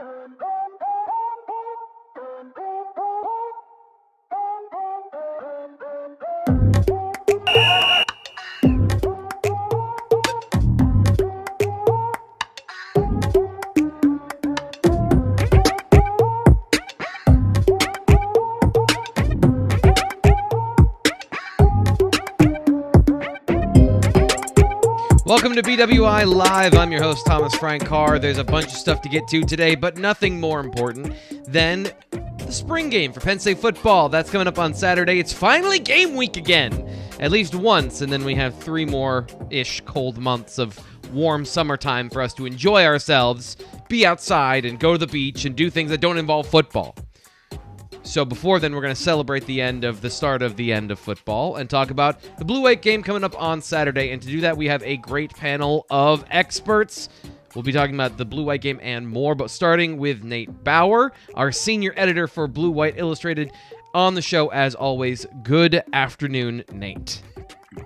Welcome to BWI Live. I'm your host, Thomas Frank Carr. There's a bunch of stuff to get to today, but nothing more important than the spring game for Penn State football. That's coming up on Saturday. It's finally game week again, at least once, and then we have 3 more-ish cold months of warm summertime for us to enjoy ourselves, be outside, and go to the beach and do things that don't involve football. So before then, we're going to celebrate the start of the end of football and talk about the Blue-White game coming up on Saturday. And to do that, we have a great panel of experts. We'll be talking about the Blue-White game and more, but starting with Nate Bauer, our senior editor for Blue-White Illustrated, on the show as always. Good afternoon, Nate.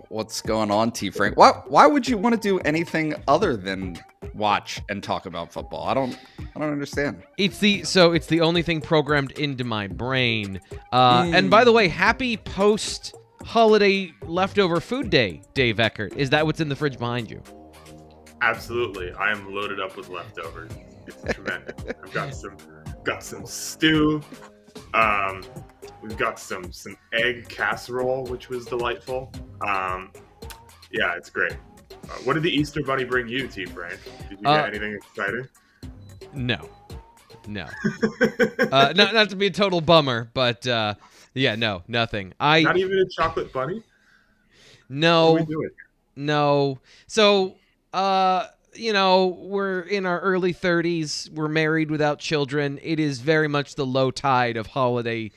What's going on, T. Frank? Why would you want to do anything other than watch and talk about football? I don't understand. It's the only thing programmed into my brain. And by the way, happy post-holiday leftover food day, Dave Eckert. Is that what's in the fridge behind you? Absolutely. I am loaded up with leftovers. It's tremendous. I've got some stew. We've got some egg casserole, which was delightful. Yeah, it's great. What did the Easter Bunny bring you, T. Frank? Did you get anything exciting? No. Not to be a total bummer, but yeah, no, nothing. Not even a chocolate bunny? No. What are we doing? No. So, we're in our early 30s. We're married without children. It is very much the low tide of holiday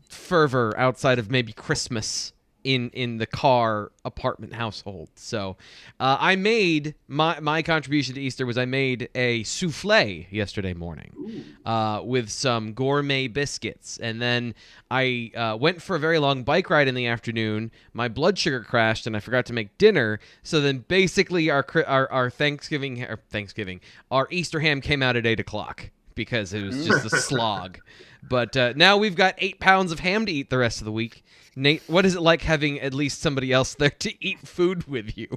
fervor outside of maybe Christmas in the Carr apartment household. So I made my contribution to Easter was I made a souffle yesterday morning with some gourmet biscuits. And then I went for a very long bike ride in the afternoon. My blood sugar crashed and I forgot to make dinner. So then basically our Easter ham came out at 8 o'clock because it was just a slog. But now we've got 8 pounds of ham to eat the rest of the week. Nate, what is it like having at least somebody else there to eat food with you?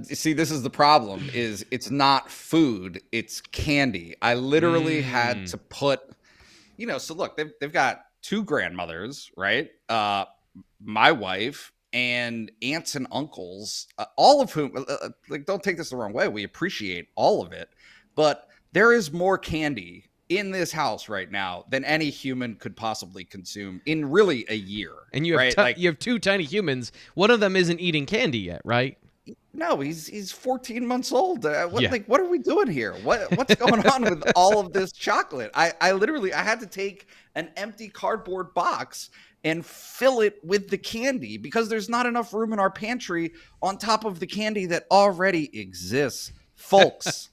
See, this is the problem, is it's not food, it's candy. I literally had to put, so look, they've got 2 grandmothers, right? My wife and aunts and uncles, all of whom, don't take this the wrong way. We appreciate all of it, but there is more candy in this house right now than any human could possibly consume in really a year. And you have right? You have 2 tiny humans. One of them isn't eating candy yet, right? No, he's 14 months old. What are we doing here? What's going on with all of this chocolate? I literally had to take an empty cardboard box and fill it with the candy because there's not enough room in our pantry on top of the candy that already exists. Folks,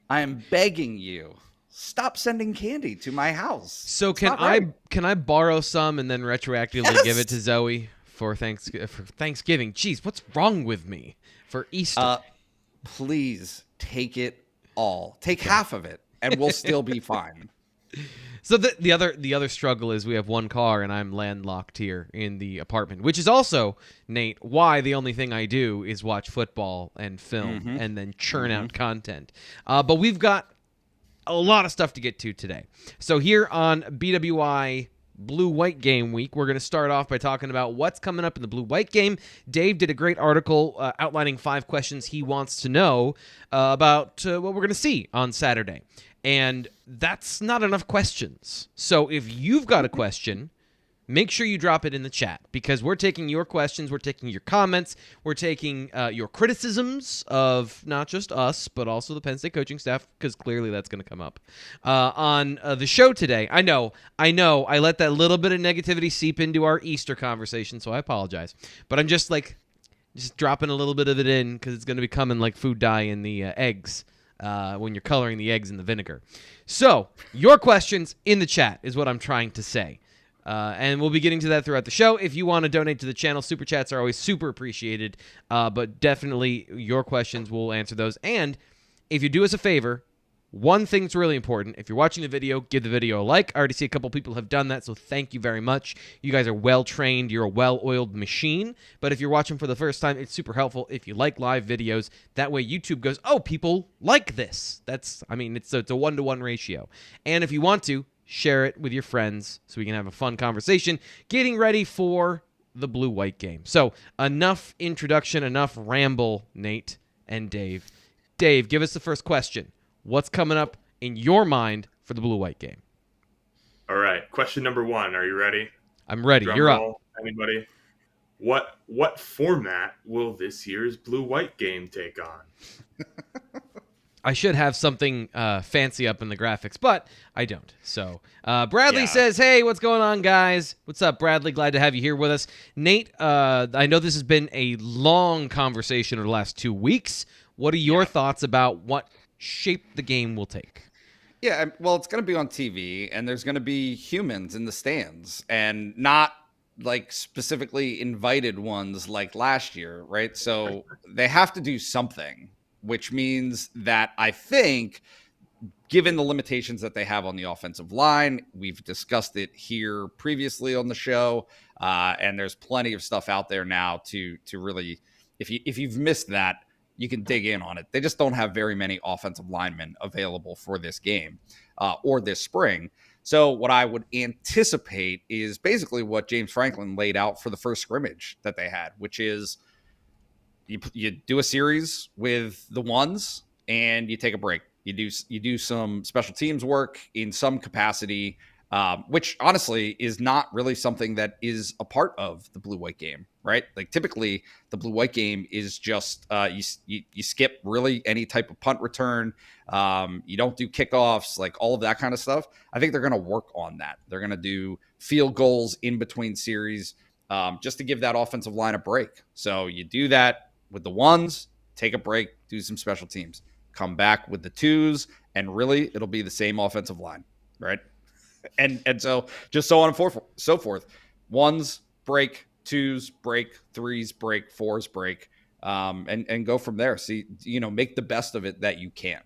I am begging you. Stop sending candy to my house. So can I borrow some and then retroactively give it to Zoe for Thanksgiving? Jeez, what's wrong with me for Easter? Please take it all. Take half of it, and we'll still be fine. So the other struggle is we have 1 car and I'm landlocked here in the apartment, which is also, Nate, why the only thing I do is watch football and film and then churn out content. But we've got a lot of stuff to get to today. So here on BWI Blue-White Game Week, we're going to start off by talking about what's coming up in the Blue-White game. Dave did a great article outlining 5 questions he wants to know about what we're going to see on Saturday. And that's not enough questions. So if you've got a question, make sure you drop it in the chat because we're taking your questions, we're taking your comments, we're taking your criticisms of not just us, but also the Penn State coaching staff, because clearly that's going to come up on the show today. I know, I let that little bit of negativity seep into our Easter conversation, so I apologize. But I'm just dropping a little bit of it in because it's going to be coming like food dye in the eggs. When you're coloring the eggs in the vinegar. So, your questions in the chat is what I'm trying to say. And we'll be getting to that throughout the show. If you want to donate to the channel, super chats are always super appreciated. But definitely your questions, we'll answer those. And if you do us a favor, one thing's really important. If you're watching the video, give the video a like. I already see a couple people have done that, so thank you very much. You guys are well-trained. You're a well-oiled machine. But if you're watching for the first time, it's super helpful if you like live videos. That way YouTube goes, oh, people like this. It's a 1-to-1 ratio. And if you want to, share it with your friends so we can have a fun conversation getting ready for the blue-white game. So enough introduction, enough ramble, Nate and Dave. Dave, give us the first question. What's coming up in your mind for the blue-white game? All right. Question number 1. Are you ready? I'm ready. Drum You're roll, up. Anybody? What format will this year's blue-white game take on? I should have something fancy up in the graphics, but I don't. So Bradley says, hey, what's going on, guys? What's up, Bradley? Glad to have you here with us. Nate, I know this has been a long conversation over the last 2 weeks. What are your thoughts about what shape the game will take? Yeah, well, it's going to be on TV, and there's going to be humans in the stands, and not like specifically invited ones like last year, right? So they have to do something, which means that I think, given the limitations that they have on the offensive line, we've discussed it here previously on the show, and there's plenty of stuff out there now to really, if you've missed that, you can dig in on it. They just don't have very many offensive linemen available for this game or this spring. So what I would anticipate is basically what James Franklin laid out for the first scrimmage that they had, which is you do a series with the ones and you take a break. You do some special teams work in some capacity, which honestly is not really something that is a part of the blue-white game, right? Like typically the blue-white game is just you skip really any type of punt return. You don't do kickoffs, like all of that kind of stuff. I think they're going to work on that. They're going to do field goals in between series just to give that offensive line a break. So you do that with the ones, take a break, do some special teams, come back with the twos, and really it'll be the same offensive line, right? And so just so on and so forth. Ones break, twos break, threes break, fours break, and go from there. See, make the best of it that you can.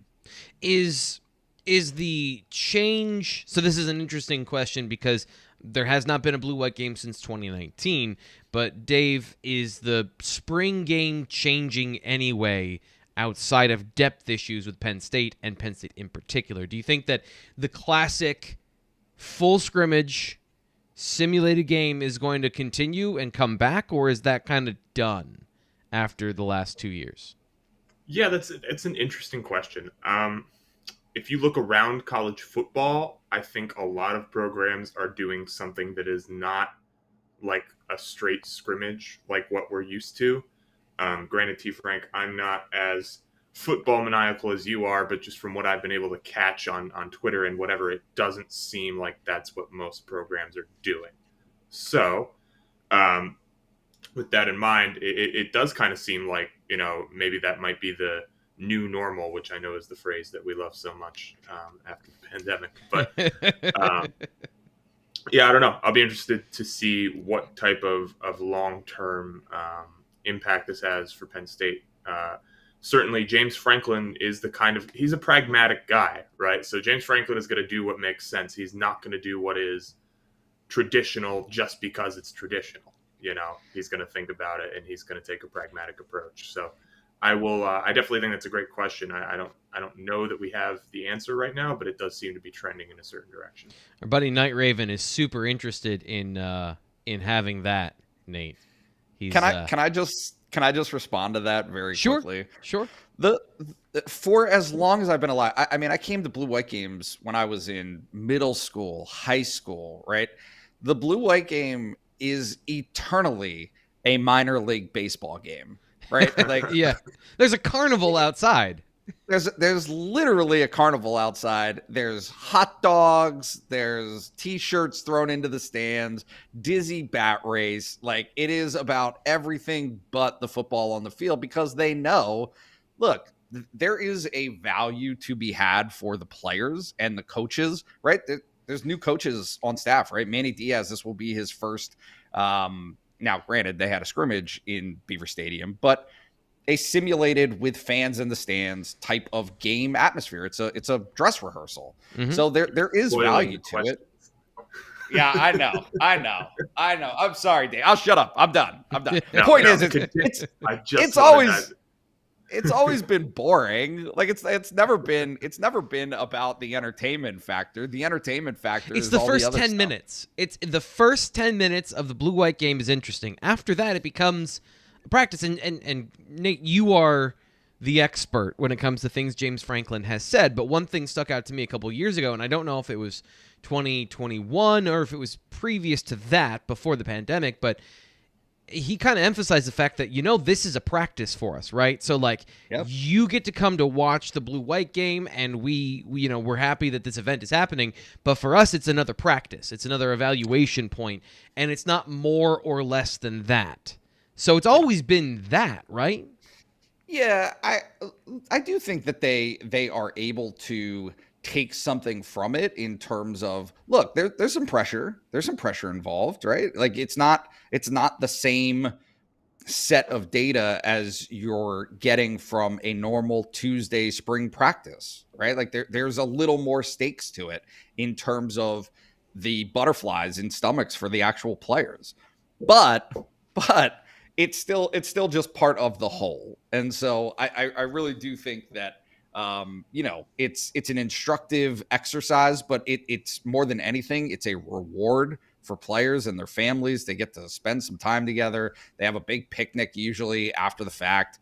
Is the change? So this is an interesting question because there has not been a blue-white game since 2019. But Dave, is the spring game changing anyway outside of depth issues with Penn State and Penn State in particular? Do you think that the classic full scrimmage simulated game is going to continue and come back, or is that kind of done after the last 2 years? Yeah, it's an interesting question. If you look around college football, I think a lot of programs are doing something that is not like a straight scrimmage like what we're used to. Granted, T. Frank, I'm not as football maniacal as you are, but just from what I've been able to catch on Twitter and whatever, it doesn't seem like that's what most programs are doing. So with that in mind, it does kind of seem like, maybe that might be the new normal, which I know is the phrase that we love so much after the pandemic. But yeah, I don't know. I'll be interested to see what type of long-term impact this has for Penn State. Certainly, James Franklin is he's a pragmatic guy, right? So James Franklin is going to do what makes sense. He's not going to do what is traditional just because it's traditional. He's going to think about it and he's going to take a pragmatic approach. So I definitely think that's a great question. I don't know that we have the answer right now, but it does seem to be trending in a certain direction. Our buddy Night Raven is super interested in having that, Nate. Can I just respond to that very quickly? Sure. For as long as I've been alive, I came to blue-white games when I was in middle school, high school, right? The blue-white game is eternally a minor league baseball game, right? Like, yeah, there's a carnival outside. There's literally a carnival outside. There's hot dogs. There's T-shirts thrown into the stands. Dizzy bat race. Like, it is about everything but the football on the field because they know, look, there is a value to be had for the players and the coaches, right? There's new coaches on staff, right? Manny Diaz, this will be his first. Now, granted, they had a scrimmage in Beaver Stadium, but a simulated with fans in the stands type of game atmosphere. It's a dress rehearsal. Mm-hmm. So there is value to it. Yeah, I know. I'm sorry, Dave. I'll shut up. I'm done. The point is, it's always been boring. Like it's never been about the entertainment factor. The entertainment factor it's is the all first the other 10 stuff. minutes. It's the first 10 minutes of the blue-white game is interesting. After that, it becomes practice. And Nate, you are the expert when it comes to things James Franklin has said. But one thing stuck out to me a couple years ago, and I don't know if it was 2021 or if it was previous to that, before the pandemic, but he kind of emphasized the fact that, this is a practice for us, right? So like, you get to come to watch the blue-white game, and we're happy that this event is happening, but for us, it's another practice. It's another evaluation point, and it's not more or less than that. So it's always been that, right? Yeah, I do think that they are able to take something from it in terms of, look, there's some pressure. There's some pressure involved, right? Like it's not the same set of data as you're getting from a normal Tuesday spring practice, right? Like there's a little more stakes to it in terms of the butterflies in stomachs for the actual players. But it's still just part of the whole. And so I really do think that it's an instructive exercise, but it's more than anything, it's a reward for players and their families. They get to spend some time together. They have a big picnic usually after the fact.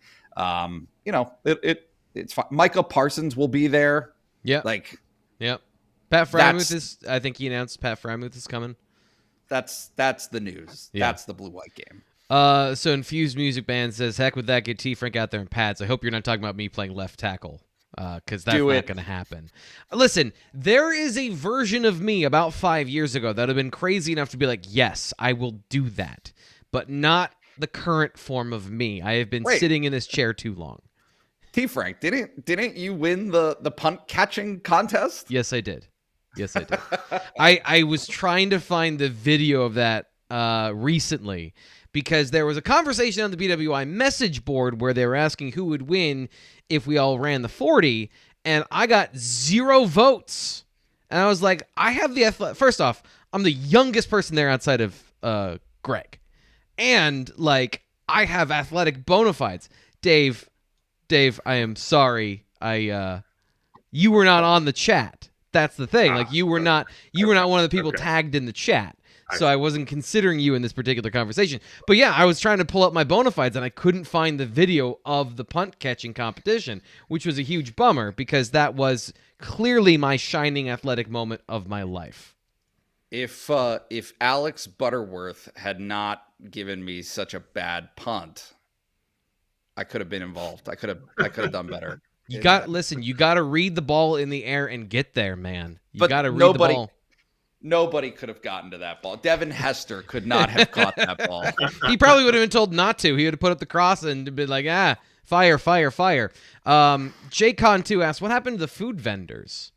It's fun. Micah Parsons will be there. Yeah. Yep. Pat Frymuth I think he announced Pat Frymuth is coming. That's the news. Yeah. That's the blue-white game. So Infused Music Band says, heck with that, get T. Frank out there in pads. I hope you're not talking about me playing left tackle. Because that's not going to happen. Listen, there is a version of me about 5 years ago that would have been crazy enough to be like, yes, I will do that, but not the current form of me. I have been sitting in this chair too long. T. Frank, didn't you win the punt catching contest? Yes, I did. I was trying to find the video of that recently, because there was a conversation on the BWI message board where they were asking who would win if we all ran the 40, and I got 0 votes. And I was like, I have the athletic. First off, I'm the youngest person there outside of Greg. And, like, I have athletic bona fides. Dave, I am sorry. You were not on the chat. That's the thing. Like, you were not one of the people tagged in the chat. So I wasn't considering you in this particular conversation. But yeah, I was trying to pull up my bona fides, and I couldn't find the video of the punt catching competition, which was a huge bummer because that was clearly my shining athletic moment of my life. If Alex Butterworth had not given me such a bad punt, I could have been involved. I could have done better. You got to read the ball in the air and get there, man. You got to read the ball. Nobody could have gotten to that ball. Devin Hester could not have caught that ball. He probably would have been told not to. He would have put up the cross and been like, fire. JCon2 asks, what happened to the food vendors?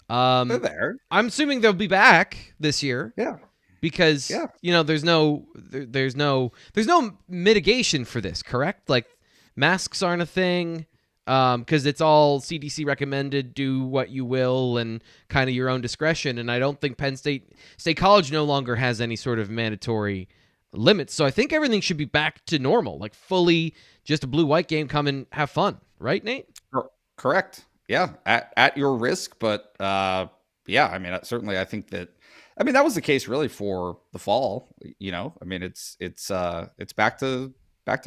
They're there. I'm assuming they'll be back this year. Yeah. Because, there's no mitigation for this, correct? Like, masks aren't a thing. Because it's all CDC recommended, do what you will, and kind of your own discretion. And I don't think Penn State College no longer has any sort of mandatory limits. So I think everything should be back to normal, like fully just a blue-white game, come and have fun. Right, Nate? Correct. Yeah, at your risk. But, certainly I think that, that was the case really for the fall. It's back to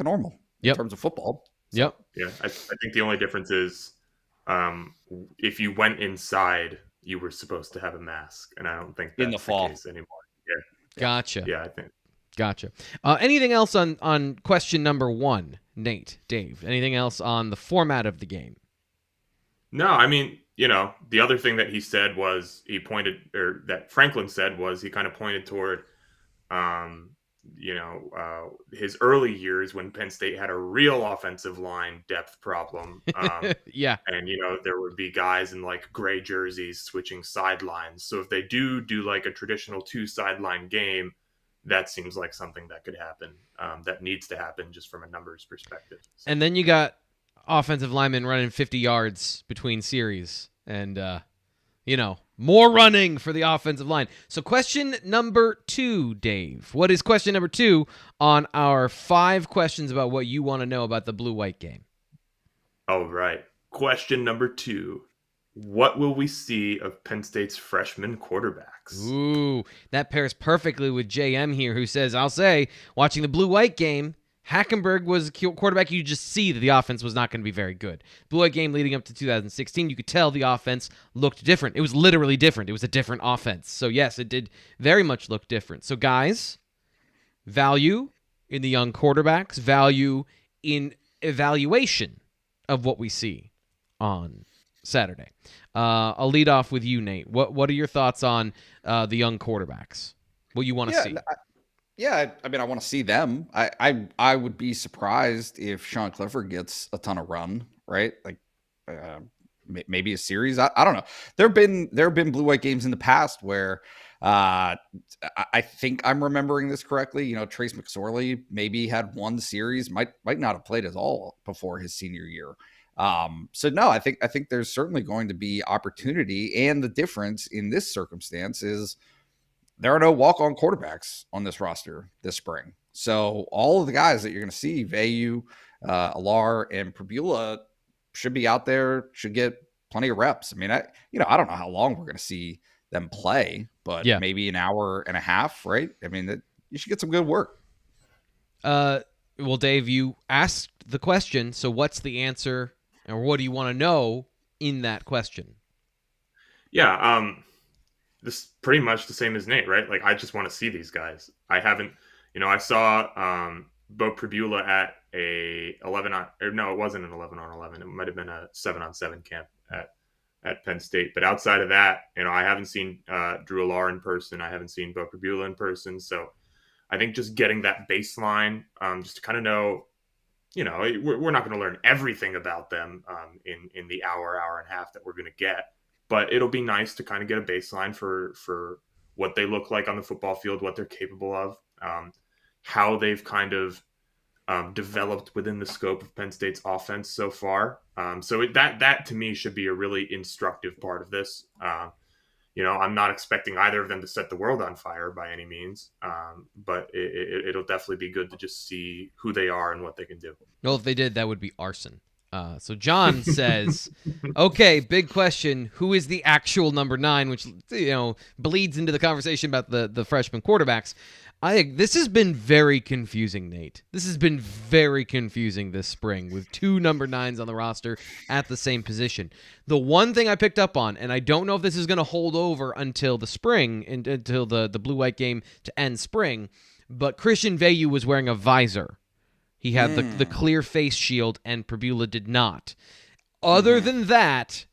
normal in terms of football. Yep. Yeah, I think the only difference is if you went inside, you were supposed to have a mask, and I don't think that's in the fall case anymore. Yeah. Gotcha. Yeah, I think. Gotcha. Anything else on question number 1, Nate, Dave? Anything else on the format of the game? No, the other thing that he said was that Franklin said was he kind of pointed toward his early years when Penn State had a real offensive line depth problem. Yeah. And, there would be guys in like gray jerseys switching sidelines. So if they do like a traditional 2 sideline game, that seems like something that could happen, that needs to happen just from a numbers perspective. So. And then you got offensive linemen running 50 yards between series and, more running for the offensive line. So question number 2, Dave. What is question number 2 on our 5 questions about what you want to know about the blue-white game? All right. Question number 2. What will we see of Penn State's freshman quarterbacks? Ooh, that pairs perfectly with JM here, who says, I'll say, watching the blue-white game, Hackenberg was a quarterback. You just see that the offense was not going to be very good. Blue-white game leading up to 2016, you could tell the offense looked different. It was literally different. It was a different offense. So, yes, it did very much look different. So, guys, value in the young quarterbacks, value in evaluation of what we see on Saturday. I'll lead off with you, Nate. What are your thoughts on the young quarterbacks? What you want to see? I mean, I want to see them. I would be surprised if Sean Clifford gets a ton of run, right? Like maybe a series. I don't know. There have been blue-white games in the past where I think I'm remembering this correctly. Trace McSorley maybe had one series, might not have played at all before his senior year. So no, I think there's certainly going to be opportunity, and the difference in this circumstance is there are no walk-on quarterbacks on this roster this spring. So all of the guys that you're going to see, Vayu, Alar, and Prabula, should be out there, should get plenty of reps. I mean, I don't know how long we're going to see them play, but maybe an hour and a half, right? I mean, you should get some good work. Well, Dave, you asked the question, so what's the answer, or what do you want to know in that question? Yeah, this is pretty much the same as Nate, right? Like, I just want to see these guys. I haven't, I saw Bo Prabula at a 11 on, or no, it wasn't an 11 on 11. It might have been a 7 on 7 camp at Penn State. But outside of that, I haven't seen Drew Alar in person. I haven't seen Bo Prabula in person. So I think just getting that baseline, just to kind of know, we're not going to learn everything about them in the hour and a half that we're going to get. But it'll be nice to kind of get a baseline for what they look like on the football field, what they're capable of, how they've kind of developed within the scope of Penn State's offense so far. So that to me should be a really instructive part of this. I'm not expecting either of them to set the world on fire by any means, but it'll definitely be good to just see who they are and what they can do. Well, if they did, that would be arson. So John says, okay, big question. Who is the actual number 9, which, bleeds into the conversation about the freshman quarterbacks. This has been very confusing, Nate. This has been very confusing this spring with 2 number 9s on the roster at the same position. The one thing I picked up on, and I don't know if this is going to hold over until the spring, until the blue-white game to end spring, but Christian Vayu was wearing a visor. He had the clear face shield, and Prabula did not. Other than that,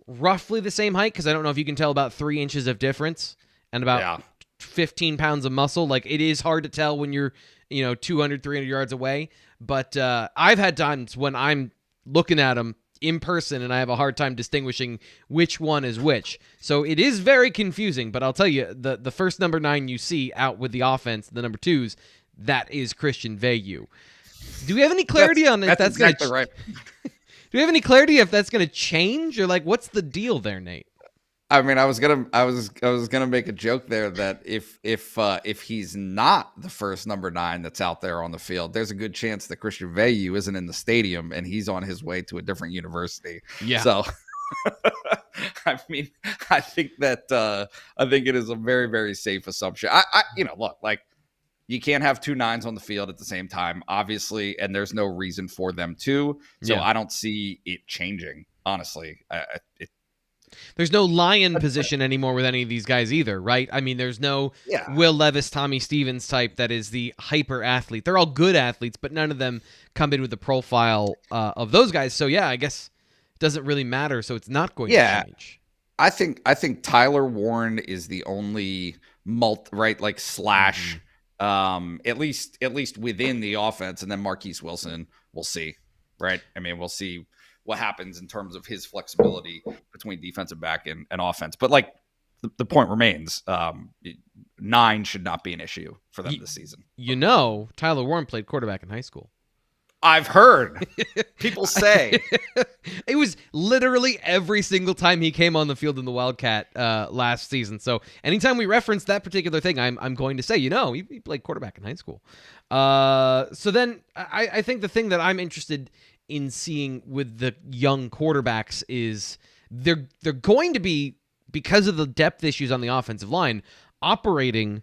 roughly the same height, because I don't know if you can tell, about 3 inches of difference and about 15 pounds of muscle. Like, it is hard to tell when you're, 200, 300 yards away. But I've had times when I'm looking at them in person and I have a hard time distinguishing which one is which. So it is very confusing, but I'll tell you, the first number 9 you see out with the offense, the number 2s, that is Christian Vayu. Do we have any clarity on if that's exactly right? Do we have any clarity if that's going to change, or what's the deal there, Nate? I mean, I was gonna make a joke there that if he's not the first number 9 that's out there on the field, there's a good chance that Christian Vayu isn't in the stadium and he's on his way to a different university. Yeah. So, I mean, I think it is a very, very safe assumption. Look, like, you can't have 2 9s on the field at the same time, obviously, and there's no reason for them to. So I don't see it changing, honestly. There's no lion position anymore with any of these guys either, right? I mean, there's no Will Levis, Tommy Stevens type that is the hyper athlete. They're all good athletes, but none of them come in with the profile of those guys. So, I guess it doesn't really matter. So it's not going to change. I think Tyler Warren is the only slash. At least within the offense, and then Marquise Wilson, we'll see, right? I mean, we'll see what happens in terms of his flexibility between defensive back and offense. But the point remains, 9 should not be an issue for them this season. Tyler Warren played quarterback in high school. I've heard people say it was literally every single time he came on the field in the Wildcat last season. So anytime we reference that particular thing, I'm going to say, he played quarterback in high school. So then I think the thing that I'm interested in seeing with the young quarterbacks is they're going to be, because of the depth issues on the offensive line, operating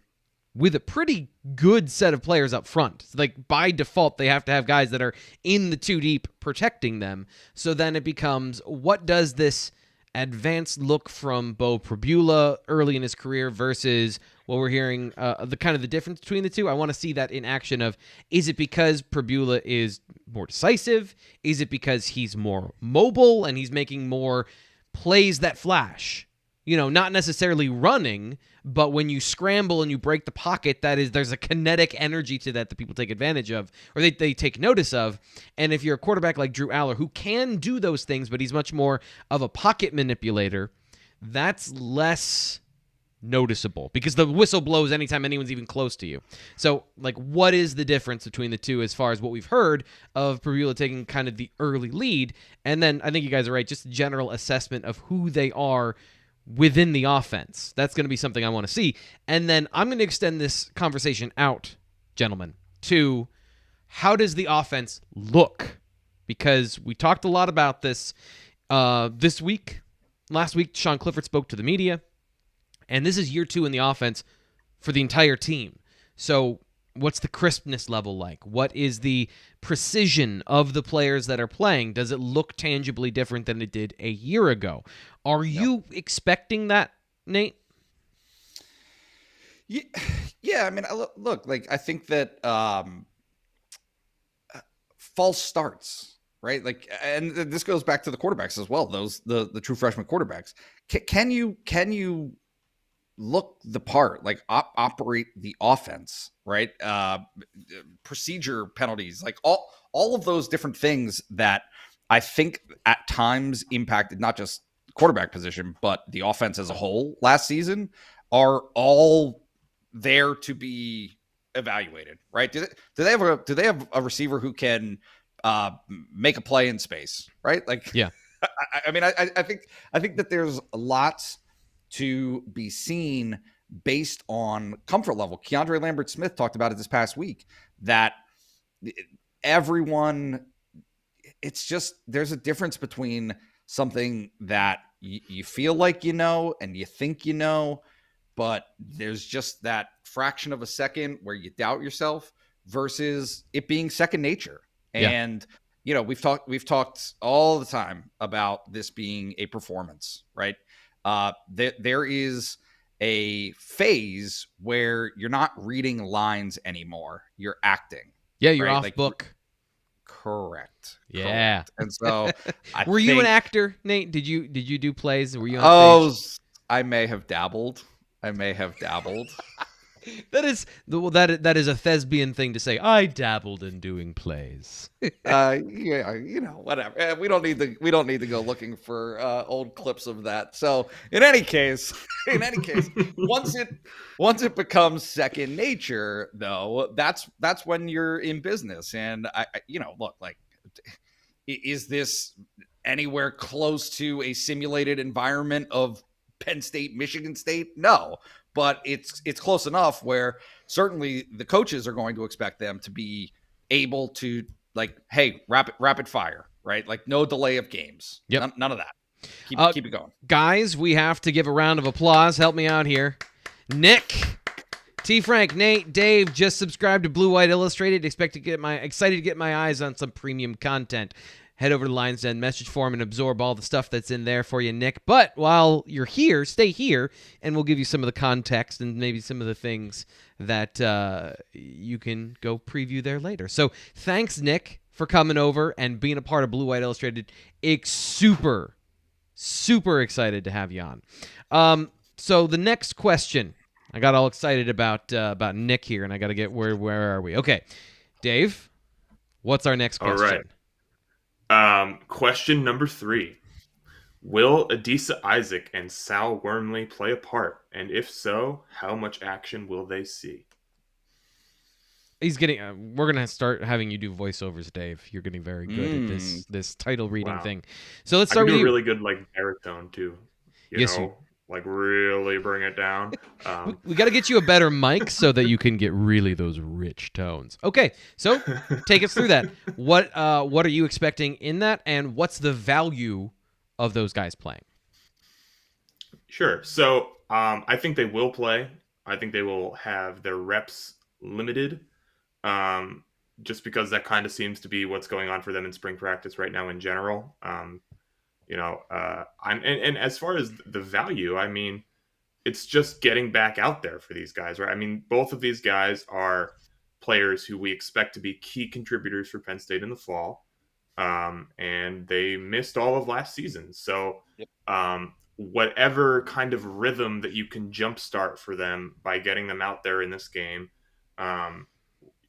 with a pretty good set of players up front. So by default, they have to have guys that are in the 2 deep protecting them. So then it becomes, what does this advanced look from Bo Pribula early in his career versus what we're hearing, the difference between the two? I want to see that in action of, is it because Pribula is more decisive? Is it because he's more mobile and he's making more plays that flash? Not necessarily running, but when you scramble and you break the pocket, there's a kinetic energy to that people take advantage of, or they take notice of. And if you're a quarterback like Drew Aller, who can do those things, but he's much more of a pocket manipulator, that's less noticeable because the whistle blows anytime anyone's even close to you. So, what is the difference between the two as far as what we've heard of Pribula taking kind of the early lead? And then I think you guys are right, just a general assessment of who they are within the offense. That's going to be something I want to see. And then I'm going to extend this conversation out, gentlemen, to how does the offense look? Because we talked a lot about this this week. Last week, Sean Clifford spoke to the media, and this is year 2 in the offense for the entire team. So what's the crispness level like? What is the precision of the players that are playing? Does it look tangibly different than it did a year ago? Are you expecting that, Nate? Yeah. I mean, look, I think that false starts, right? And this goes back to the quarterbacks as well. The true freshman quarterbacks. Can you look the part, operate the offense, right? Procedure penalties, all of those different things that I think at times impacted not just quarterback position, but the offense as a whole last season, are all there to be evaluated, right? Do they have a receiver who can make a play in space, right? Yeah. I think that there's lots to be seen based on comfort level. Keandre Lambert-Smith talked about it this past week, that everyone, it's just, there's a difference between something that you feel like and you think but there's just that fraction of a second where you doubt yourself versus it being second nature. Yeah. And we've talked all the time about this being a performance, right? There is a phase where you're not reading lines anymore. You're acting. Yeah, you're right? off book. Correct. Yeah. Correct. And so were you an actor, Nate? Did you do plays? Were you on stage? I may have dabbled. That is a thespian thing to say. I dabbled in doing plays. Whatever. We don't need to go looking for old clips of that. So in any case, once it becomes second nature, though, that's when you're in business. And is this anywhere close to a simulated environment of Penn State, Michigan State? No. But it's close enough where certainly the coaches are going to expect them to be able to, hey, rapid fire, right? No delay of games. Yep. None of that. Keep it going. Guys, we have to give a round of applause. Help me out here. Nick, T. Frank, Nate, Dave just subscribed to Blue White Illustrated. Excited to get my eyes on some premium content. Head over to Lions Den message form and absorb all the stuff that's in there for you, Nick. But while you're here, stay here, and we'll give you some of the context and maybe some of the things that you can go preview there later. So thanks, Nick, for coming over and being a part of Blue White Illustrated. Super, super excited to have you on. So the next question, I got all excited about Nick here, and I got to get where are we? Okay, Dave, what's our next question? All right. Question number 3. Will Adisa Isaac and Sal Wormley play a part? And if so, how much action will they see? He's getting. We're gonna start having you do voiceovers, Dave. You're getting very good at this title reading Wow. thing. So let's I start can with do you. a really good like baritone too. Yes, you. Like really bring it down. We got to get you a better mic so that you can get really those rich tones. Okay, so take us through that. What are you expecting in that, and what's the value of those guys playing? Sure. So I think they will play. I think they will have their reps limited, just because that kind of seems to be what's going on for them in spring practice right now in general. And as far as the value, I mean, it's just getting back out there for these guys, right? I mean, both of these guys are players who we expect to be key contributors for Penn State in the fall, and they missed all of last season. So, whatever kind of rhythm that you can jumpstart for them by getting them out there in this game,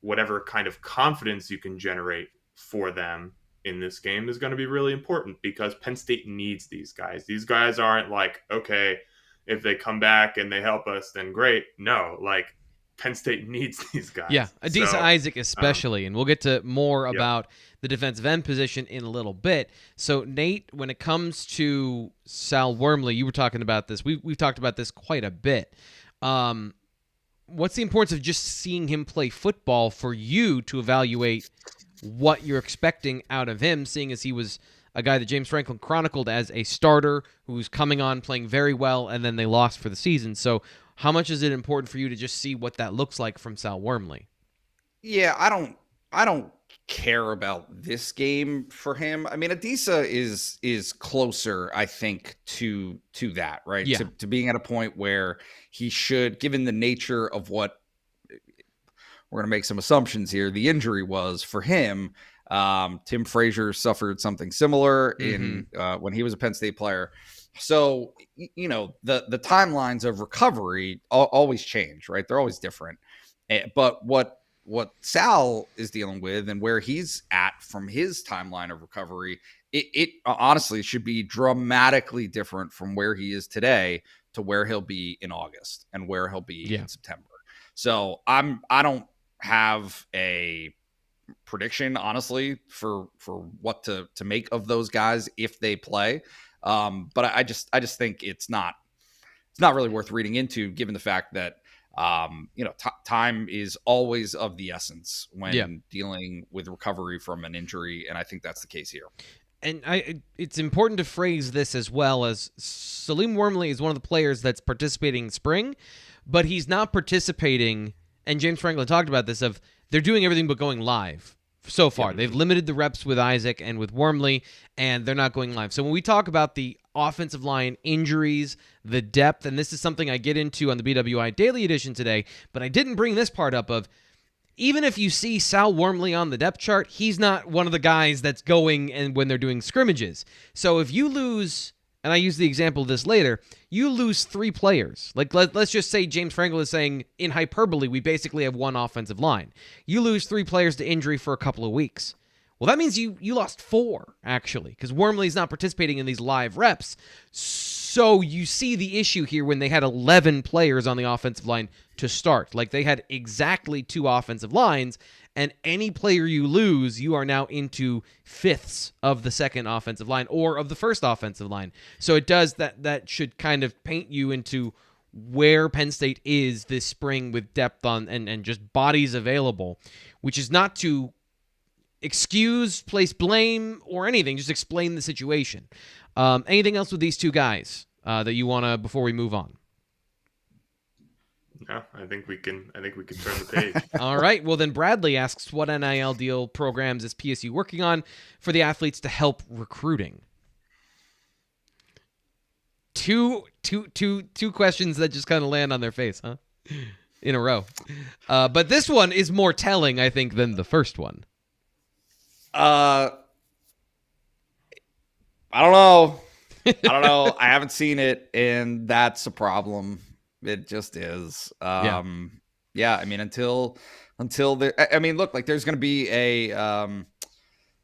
whatever kind of confidence you can generate for them in this game is going to be really important, because Penn State needs these guys. These guys aren't like, okay, if they come back and they help us, then great. No, like Penn State needs these guys. Yeah, Adisa Isaac especially, and we'll get to more about the defensive end position in a little bit. So, Nate, when it comes to Sal Wormley, you were talking about this. We've talked about this quite a bit. What's the importance of just seeing him play football for you to evaluate what you're expecting out of him, seeing as he was a guy that James Franklin chronicled as a starter who's coming on playing very well, and then they lost for the season. So how much is it important for you to just see what that looks like from Sal Wormley? Yeah, I don't care about this game for him. I mean, Adisa is closer, I think, to that, right? Yeah. To being at a point where he should, given the nature of what we're going to make some assumptions here, the injury was for him. Tim Frazier suffered something similar in when he was a Penn State player. So, you know, the timelines of recovery always change, right? They're always different. But what Sal is dealing with and where he's at from his timeline of recovery, it honestly should be dramatically different from where he is today to where he'll be in August and where he'll be in September. So I don't have a prediction, honestly, for what to make of those guys if they play. But I just think it's not really worth reading into, given the fact that time is always of the essence when dealing with recovery from an injury, and I think that's the case here. And it's important to phrase this as well, as Salim Wormley is one of the players that's participating in spring, but he's not participating. And James Franklin talked about this, of they're doing everything but going live so far. Yep. They've limited the reps with Isaac and with Wormley, and they're not going live. So when we talk about the offensive line injuries, the depth, and this is something I get into on the BWI Daily Edition today, but I didn't bring this part up of, even if you see Sal Wormley on the depth chart, he's not one of the guys that's going and when they're doing scrimmages. So if you lose, and I use the example of this later, you lose 3 players. Like, let's just say James Franklin is saying, in hyperbole, we basically have 1 offensive line. You lose 3 players to injury for a couple of weeks. Well, that means you lost 4, actually, because Wormley's not participating in these live reps. So you see the issue here when they had 11 players on the offensive line to start. Like, they had exactly 2 offensive lines, and any player you lose, you are now into fifths of the second offensive line or of the first offensive line. So it does that should kind of paint you into where Penn State is this spring with depth on and just bodies available, which is not to excuse, place blame, or anything. Just explain the situation. Anything else with these 2 guys that you want to, before we move on? No, I think we can turn the page. All right. Well, then Bradley asks, what NIL deal programs is PSU working on for the athletes to help recruiting? Two questions that just kind of land on their face, huh? In a row. But this one is more telling, I think, than the first one. I don't know. I haven't seen it, and that's a problem. It just is. Yeah. I mean, until there, I mean, look, like there's going to be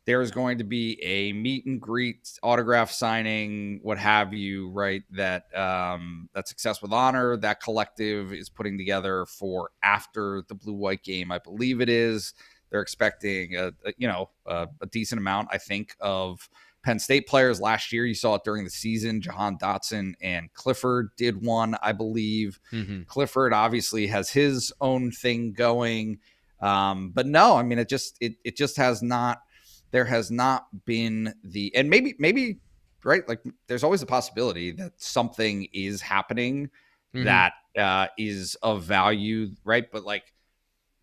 there's going to be a meet and greet, autograph signing, what have you, right? That Success with Honor, that collective is putting together for after the blue-white game, I believe it is. They're expecting a decent amount, I think, of Penn State players. Last year, you saw it during the season. Jahan Dotson and Clifford did one, I believe. Mm-hmm. Clifford obviously has his own thing going. But no, I mean, it just has not. There has not been and maybe right. Like, there's always a possibility that something is happening that is of value, right? But like,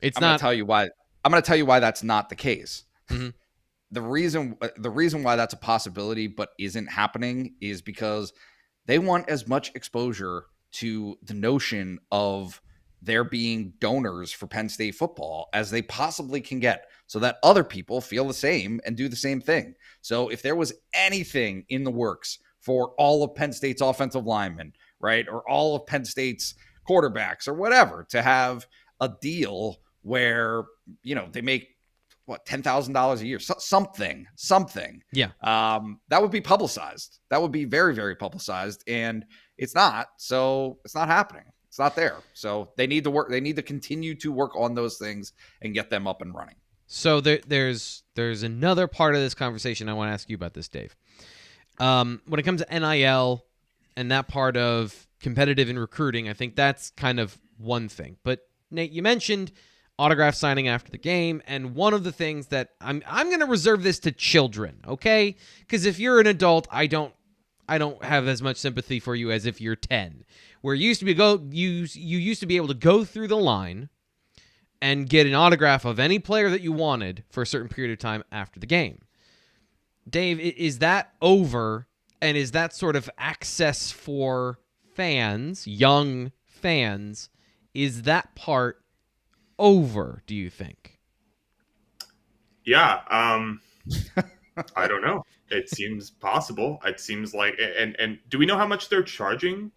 I'm going to tell you why. I'm going to tell you why that's not the case. Mm-hmm. The reason why that's a possibility but isn't happening is because they want as much exposure to the notion of there being donors for Penn State football as they possibly can get, so that other people feel the same and do the same thing. So if there was anything in the works for all of Penn State's offensive linemen, right, or all of Penn State's quarterbacks or whatever, to have a deal where, they make $10,000 a year, something. Yeah. That would be publicized. That would be very, very publicized, and it's not. So it's not happening. It's not there. So they need to work. They need to continue to work on those things and get them up and running. So there's another part of this conversation I want to ask you about this, Dave. When it comes to NIL and that part of competitive in recruiting, I think that's kind of one thing. But Nate, you mentioned autograph signing after the game, and one of the things that I'm going to reserve this to children, okay? Because if you're an adult, I don't have as much sympathy for you as if you're 10. Where you used to be able to go through the line and get an autograph of any player that you wanted for a certain period of time after the game. Dave, is that over, and is that sort of access for fans, young fans, is that part over, do you think? Yeah, I don't know. It seems possible. It seems like, and do we know how much they're charging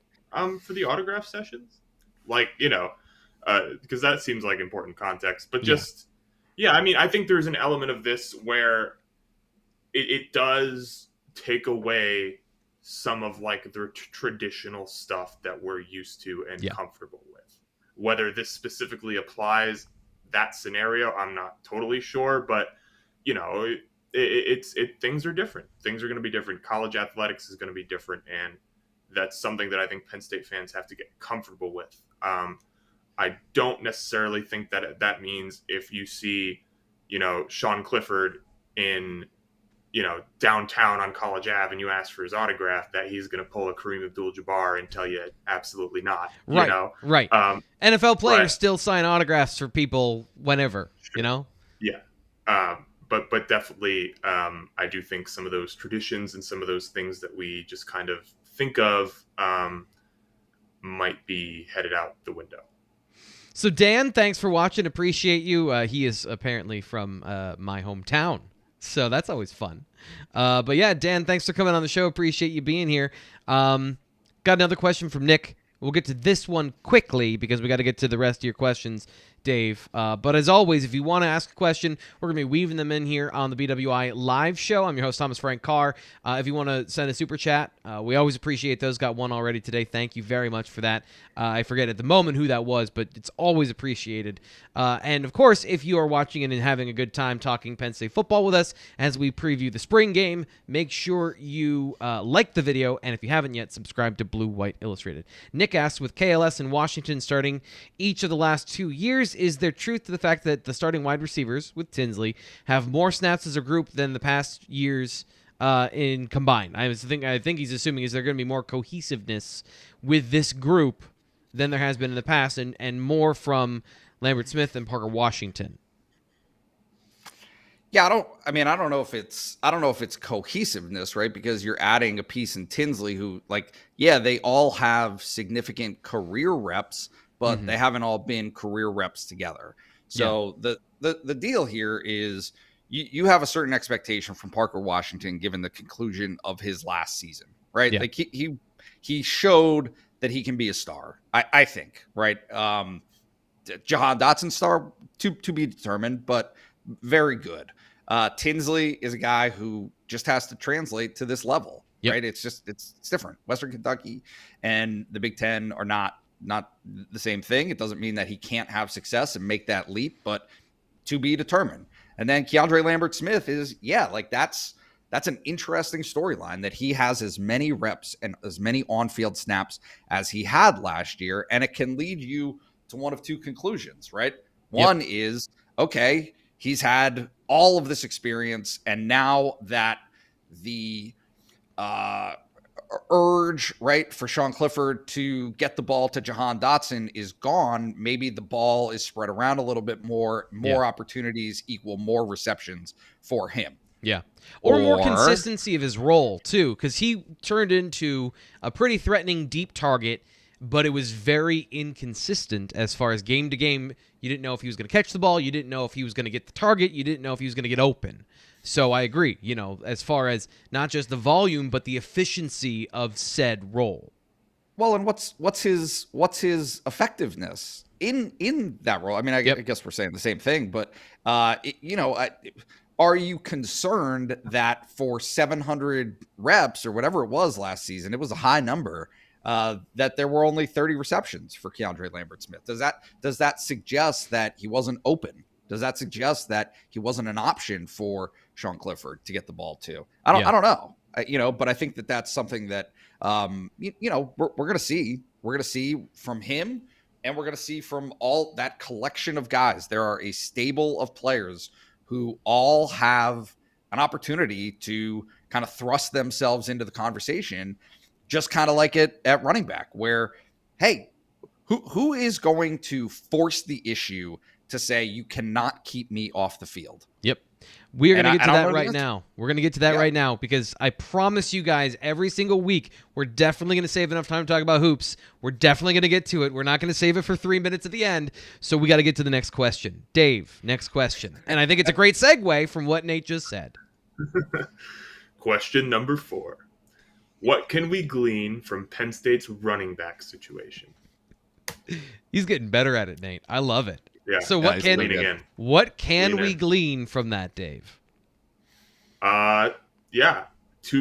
for the autograph sessions? Like, because that seems like important context. But I mean, I think there's an element of this where it does take away some of like the traditional stuff that we're used to and comfortable with. Whether this specifically applies that scenario, I'm not totally sure, but things are different. Things are going to be different. College athletics is going to be different, and that's something that I think Penn State fans have to get comfortable with. I don't necessarily think that means if you see, Sean Clifford in, downtown on College Ave and you ask for his autograph, that he's going to pull a Kareem Abdul-Jabbar and tell you absolutely not. Right, right. NFL players still sign autographs for people whenever, Yeah. But definitely, I do think some of those traditions and some of those things that we just kind of think of might be headed out the window. So Dan, thanks for watching. Appreciate you. He is apparently from my hometown, so that's always fun. But yeah, Dan, thanks for coming on the show. Appreciate you being here. Got another question from Nick. We'll get to this one quickly because we got to get to the rest of your questions, Dave. But as always, if you want to ask a question, we're going to be weaving them in here on the BWI live show. I'm your host, Thomas Frank Carr. If you want to send a super chat, we always appreciate those. Got one already today. Thank you very much for that. I forget at the moment who that was, but it's always appreciated. And of course, if you are watching and having a good time talking Penn State football with us as we preview the spring game, make sure you like the video. And if you haven't yet, subscribe to Blue White Illustrated. Nick asks, with KLS and Washington starting each of the last 2 years, is there truth to the fact that the starting wide receivers with Tinsley have more snaps as a group than the past years in combined? I think he's assuming, is there going to be more cohesiveness with this group than there has been in the past, and more from Lambert Smith and Parker Washington? Yeah, I don't know if it's cohesiveness, right? Because you're adding a piece in Tinsley who, like, they all have significant career reps, but they haven't all been career reps together. So the deal here is you have a certain expectation from Parker Washington given the conclusion of his last season, right? Yeah. Like he showed that he can be a star, I think, right? Jahan Dotson star to be determined, but very good. Tinsley is a guy who just has to translate to this level, Yep. right? It's different. Western Kentucky and the Big Ten are not the same thing. It doesn't mean that he can't have success and make that leap, but to be determined. And then Keandre Lambert-Smith is, that's an interesting storyline that he has as many reps and as many on-field snaps as he had last year. And it can lead you to one of two conclusions, right? One is, okay, he's had all of this experience, and now that the urge, right, for Sean Clifford to get the ball to Jahan Dotson is gone, maybe the ball is spread around a little bit more opportunities equal more receptions for him. Yeah. Or more consistency of his role, too, because he turned into a pretty threatening deep target, but it was very inconsistent as far as game to game. You didn't know if he was going to catch the ball. You didn't know if he was going to get the target. You didn't know if he was going to get open. So I agree, as far as not just the volume, but the efficiency of said role. Well, and what's his effectiveness in that role? I mean, I guess we're saying the same thing, but are you concerned that for 700 reps or whatever it was last season, it was a high number, that there were only 30 receptions for Keandre Lambert-Smith? Does that suggest that he wasn't open? Does that suggest that he wasn't an option for Sean Clifford to get the ball to? I don't know. But I think that that's something that we're going to see. We're going to see from him, and we're going to see from all that collection of guys. There are a stable of players who all have an opportunity to kind of thrust themselves into the conversation, just kind of like it at running back, where, hey, who is going to force the issue to say you cannot keep me off the field? Yep. We're going to get to that right now. We're going to get to that right now, because I promise you guys every single week, we're definitely going to save enough time to talk about hoops. We're definitely going to get to it. We're not going to save it for 3 minutes at the end. So we got to get to the next question. Dave, next question. And I think it's a great segue from what Nate just said. Question number 4. What can we glean from Penn State's running back situation? He's getting better at it, Nate. I love it. Yeah. So what can we glean from that, Dave? To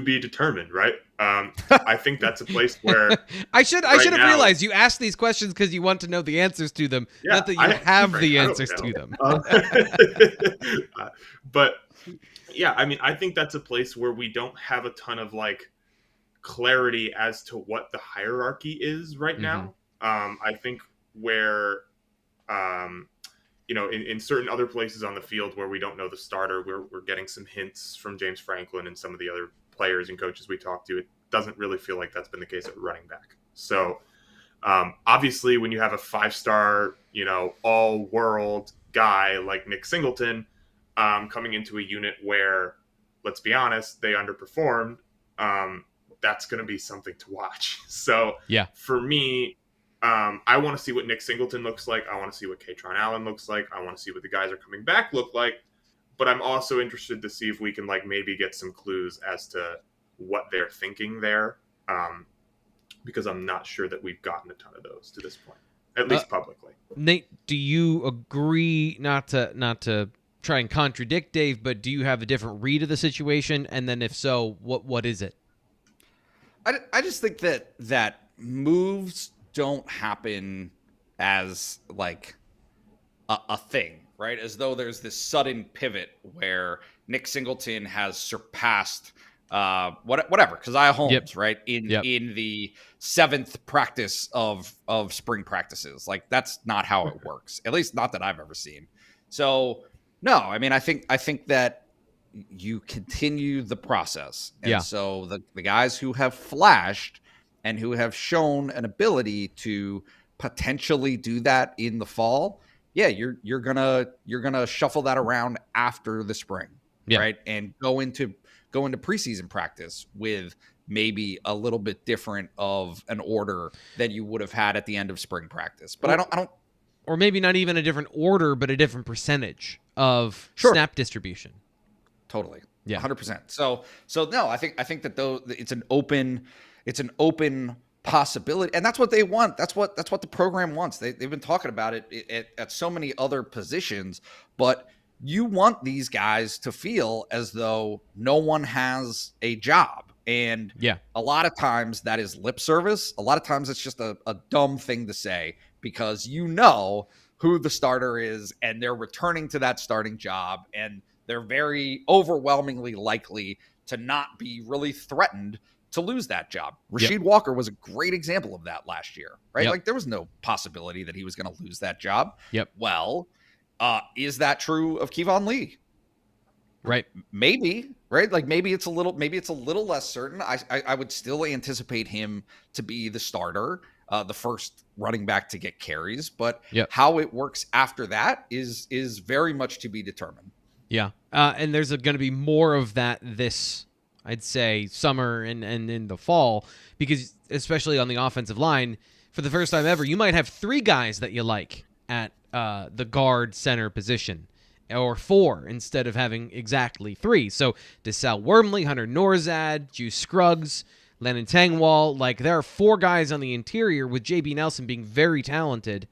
be determined, right? I think that's a place where I should have realized you asked these questions because you want to know the answers to them, not that you have the answers to them. But yeah, I mean, I think that's a place where we don't have a ton of clarity as to what the hierarchy is right now. I think where in certain other places on the field where we don't know the starter, we're getting some hints from James Franklin and some of the other players and coaches we talked to. It doesn't really feel like that's been the case at running back. So obviously when you have a 5-star, all-world guy like Nick Singleton coming into a unit where, let's be honest, they underperformed, that's going to be something to watch. So for me, I want to see what Nick Singleton looks like. I want to see what Katron Allen looks like. I want to see what the guys are coming back look like. But I'm also interested to see if we can maybe get some clues as to what they're thinking there, because I'm not sure that we've gotten a ton of those to this point, at least publicly. Nate, do you agree, not to try and contradict Dave, but do you have a different read of the situation? And then if so, what is it? I just think that moves don't happen as a thing, right? As though there's this sudden pivot where Nick Singleton has surpassed whatever Keziah Holmes, right? In the 7th practice of spring practices. That's not how it works. At least not that I've ever seen. So no, I mean, I think that you continue the process. And so the guys who have flashed and who have shown an ability to potentially do that in the fall, you're gonna shuffle that around after the spring, right? And go into preseason practice with maybe a little bit different of an order than you would have had at the end of spring practice. But I don't, or maybe not even a different order, but a different percentage of snap distribution. Totally, 100%. So no, I think that though it's an open possibility, and that's what they want. That's what the program wants. They've been talking about it at so many other positions, but you want these guys to feel as though no one has a job. And a lot of times that is lip service. A lot of times it's just a dumb thing to say because you know who the starter is and they're returning to that starting job and they're very overwhelmingly likely to not be really threatened to lose that job. Rasheed Walker was a great example of that last year, right? Like there was no possibility that he was going to lose that job. Well, is that true of Kevon Lee? Right. Maybe, right? Like maybe it's a little less certain. I would still anticipate him to be the starter, the first running back to get carries, but how it works after that is very much to be determined. Yeah. And there's going to be more of that this, I'd say, summer and in the fall, because especially on the offensive line, for the first time ever, you might have 3 guys that you like at the guard center position, or 4 instead of having exactly 3. So Desal Wormley, Hunter Norzad, Juice Scruggs, Lennon Tangwall, like there are 4 guys on the interior with JB Nelson being very talented.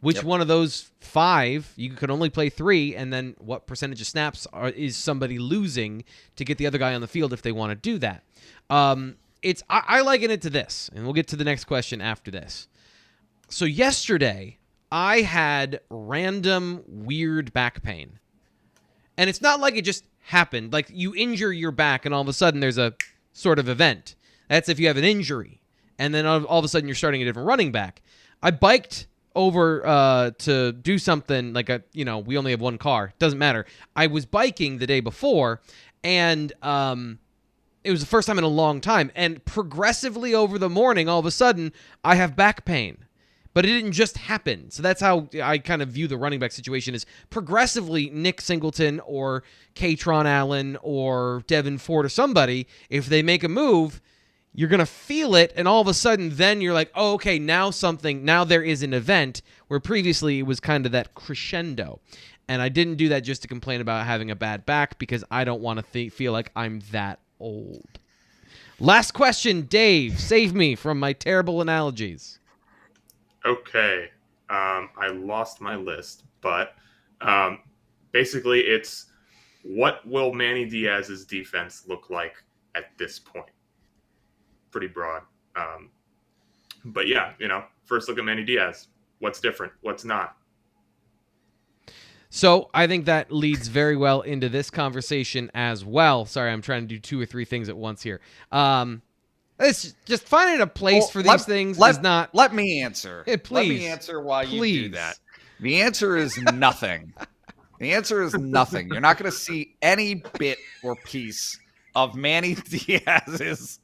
Which one of those 5, you could only play 3, and then what percentage of snaps is somebody losing to get the other guy on the field if they want to do that? I liken it to this, and we'll get to the next question after this. So yesterday, I had random weird back pain. And it's not like it just happened. Like you injure your back and all of a sudden there's a sort of event. That's if you have an injury. And then all of a sudden you're starting a different running back. I biked over to do something like we only have one car. Doesn't matter. I was biking the day before and it was the first time in a long time. And progressively over the morning, all of a sudden I have back pain. But it didn't just happen. So that's how I kind of view the running back situation is progressively Nick Singleton or Katron Allen or Devin Ford or somebody, if they make a move, you're going to feel it. And all of a sudden, then you're like, oh, okay, now there is an event where previously it was kind of that crescendo. And I didn't do that just to complain about having a bad back because I don't want to feel like I'm that old. Last question, Dave. Save me from my terrible analogies. Okay, I lost my list, but basically it's what will Manny Diaz's defense look like at this point? Pretty broad. But yeah, first look at Manny Diaz. What's different? What's not? So I think that leads very well into this conversation as well. Sorry, I'm trying to do 2 or 3 things at once here. It's just finding a place for these things is not... Let me answer. Please. Let me answer why you do that. The answer is nothing. The answer is nothing. You're not going to see any bit or piece of Manny Diaz's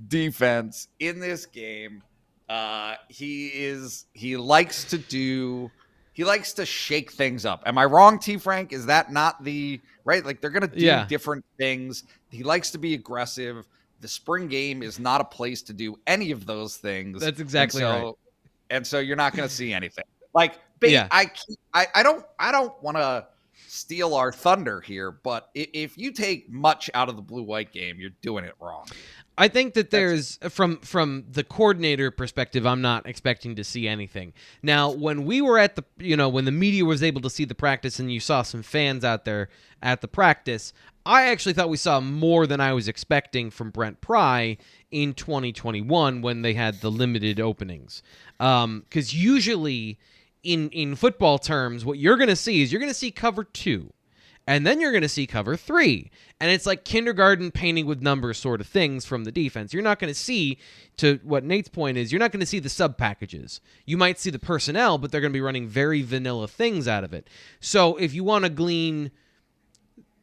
defense in this game. He likes to shake things up. Am I wrong, T. Frank? Is that not the right? Like they're going to do different things. He likes to be aggressive. The spring game is not a place to do any of those things. That's exactly right. And so you're not going to see anything. Like, I don't want to steal our thunder here, but if you take much out of the blue-white game, you're doing it wrong. I think that there's from the coordinator perspective, I'm not expecting to see anything. Now, when we were at when the media was able to see the practice and you saw some fans out there at the practice, I actually thought we saw more than I was expecting from Brent Pry in 2021 when they had the limited openings. Because usually in football terms, what you're going to see is cover 2. And then you're going to see cover 3. And it's like kindergarten painting with numbers sort of things from the defense. You're not going to see, to what Nate's point is, you're not going to see the sub packages. You might see the personnel, but they're going to be running very vanilla things out of it. So if you want to glean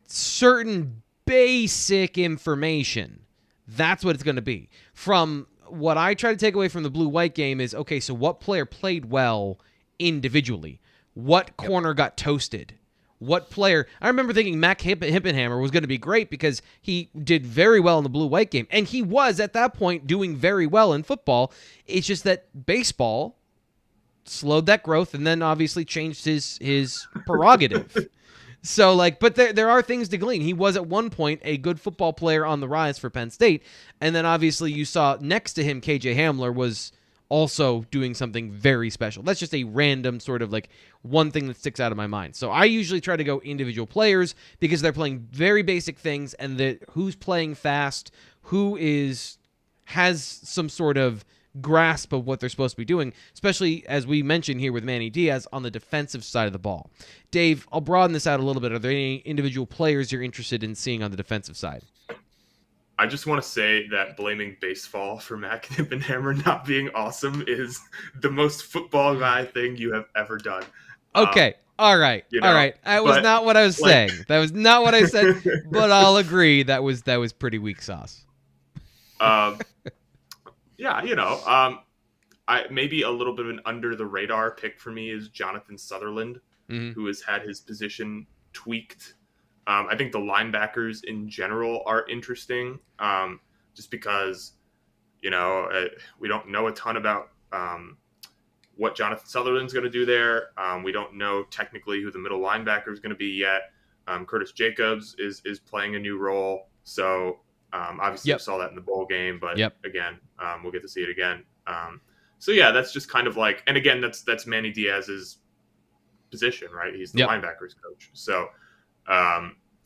certain basic information, that's what it's going to be. From what I try to take away from the blue-white game is, okay, so what player played well individually? What corner got toasted? What player? I remember thinking Mac Hippenhammer was going to be great because he did very well in the blue-white game. And he was, at that point, doing very well in football. It's just that baseball slowed that growth and then obviously changed his prerogative. So, but there are things to glean. He was, at one point, a good football player on the rise for Penn State. And then, obviously, you saw next to him, KJ Hamler was also doing something very special. That's just a random sort of like one thing that sticks out of my mind. So I usually try to go individual players because they're playing very basic things, and who's playing fast, has some sort of grasp of what they're supposed to be doing, especially as we mentioned here with Manny Diaz on the defensive side of the ball. Dave, I'll broaden this out a little bit. Are there any individual players you're interested in seeing on the defensive side? I just want to say that blaming baseball for Matt Knippenhammer not being awesome is the most football guy thing you have ever done. Okay. All right. All right. That was not what I was saying. That was not what I said, but I'll agree that was pretty weak sauce. Yeah, I maybe a little bit of an under the radar pick for me is Jonathan Sutherland, who has had his position tweaked. I think the linebackers in general are interesting, just because, we don't know a ton about what Jonathan Sutherland's going to do there. We don't know technically who the middle linebacker is going to be yet. Curtis Jacobs is playing a new role, so obviously we saw that in the bowl game, but again, we'll get to see it again. So yeah, that's just kind of like, and again, that's Manny Diaz's position, right? He's the linebackers coach. So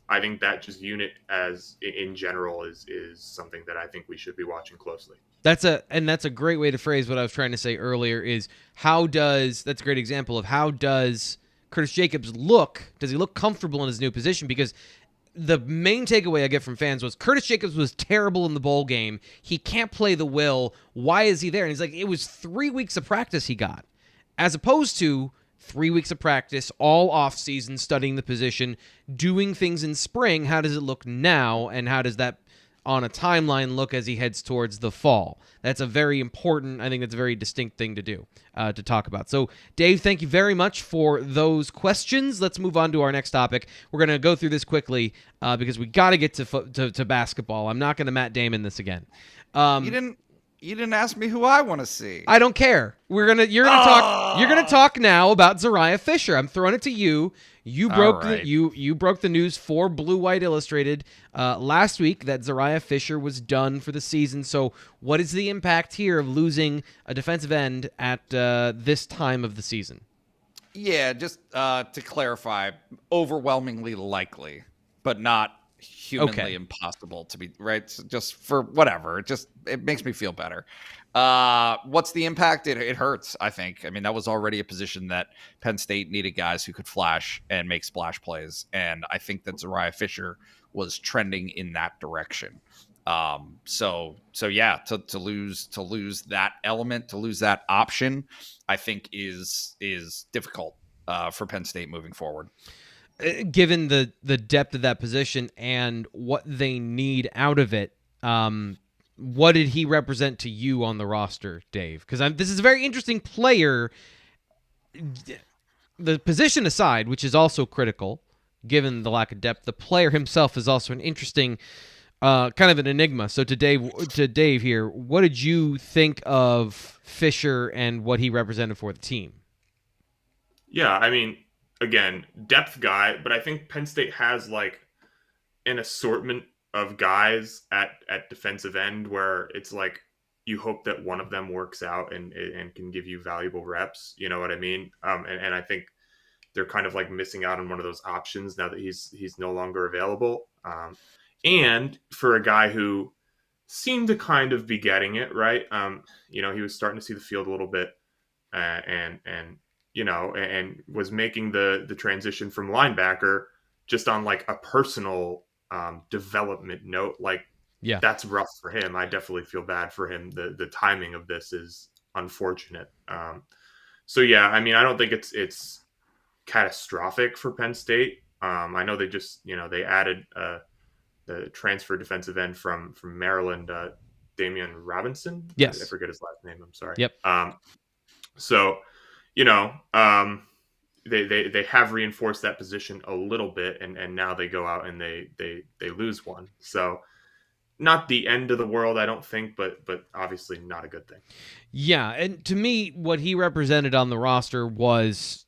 I think that just unit as in general is something that I think we should be watching closely. That's a great way to phrase what I was trying to say earlier is that's a great example of how does Curtis Jacobs look? Does he look comfortable in his new position? Because the main takeaway I get from fans was Curtis Jacobs was terrible in the bowl game. He can't play the will. Why is he there? And he's like, it was 3 weeks of practice he got, as opposed to 3 weeks of practice, all off season, studying the position, doing things in spring. How does it look now? And how does that on a timeline look as he heads towards the fall? That's a very important, I think that's a very distinct thing to do, to talk about. So, Dave, thank you very much for those questions. Let's move on to our next topic. We're going to go through this quickly because we got to get to basketball. I'm not going to Matt Damon this again. You didn't ask me who I want to see. I don't care. You're gonna talk now about Zariah Fisher. I'm throwing it to you. You broke you broke the news for Blue White Illustrated last week that Zariah Fisher was done for the season. So what is the impact here of losing a defensive end at this time of the season? Yeah, just to clarify, overwhelmingly likely, but not humanly impossible to be right. So just for whatever, it makes me feel better. What's the impact? It hurts, I think. I mean, that was already a position that Penn State needed guys who could flash and make splash plays, and I think that Zariah Fisher was trending in that direction. So yeah, to lose that element, to lose that option, I think is difficult for Penn State moving forward. Given the depth of that position and what they need out of it, what did he represent to you on the roster, Dave? Because this is a very interesting player. The position aside, which is also critical, given the lack of depth, the player himself is also an interesting, kind of an enigma. So to Dave here, what did you think of Fisher and what he represented for the team? Yeah, I mean, again, depth guy, but I think Penn State has like an assortment of guys at defensive end where it's like you hope that one of them works out and can give you valuable reps. You know what I mean? And I think they're kind of like missing out on one of those options now that he's no longer available. And for a guy who seemed to kind of be getting it right, he was starting to see the field a little bit, and was making the transition from linebacker just on like a personal development note. Like, that's rough for him. I definitely feel bad for him. The timing of this is unfortunate. So yeah, I mean, I don't think it's catastrophic for Penn State. I know they just, they added the transfer defensive end from Maryland, Damian Robinson. Yes. I forget his last name. I'm sorry. Yep. So, they have reinforced that position a little bit, and now they go out and they lose one. So not the end of the world, I don't think, but obviously not a good thing. Yeah, and to me, what he represented on the roster was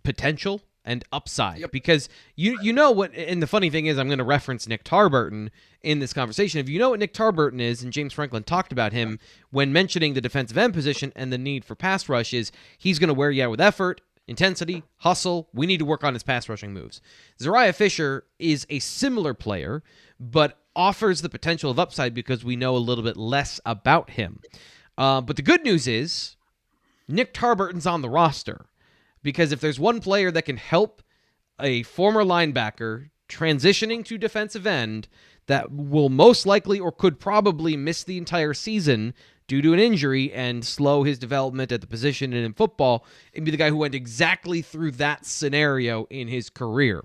potential. and upside. Yep. Because you know what, and the funny thing is, I'm going to reference Nick Tarburton in this conversation. If you know what Nick Tarburton is, and James Franklin talked about him when mentioning the defensive end position and the need for pass rush, is he's going to wear you out with effort, intensity, hustle. We need to work on his pass rushing moves. Zariah Fisher is a similar player, but offers the potential of upside because we know a little bit less about him. But the good news is Nick Tarburton's on the roster, because if there's one player that can help a former linebacker transitioning to defensive end that will most likely or could probably miss the entire season due to an injury and slow his development at the position and in football, it'd be the guy who went exactly through that scenario in his career.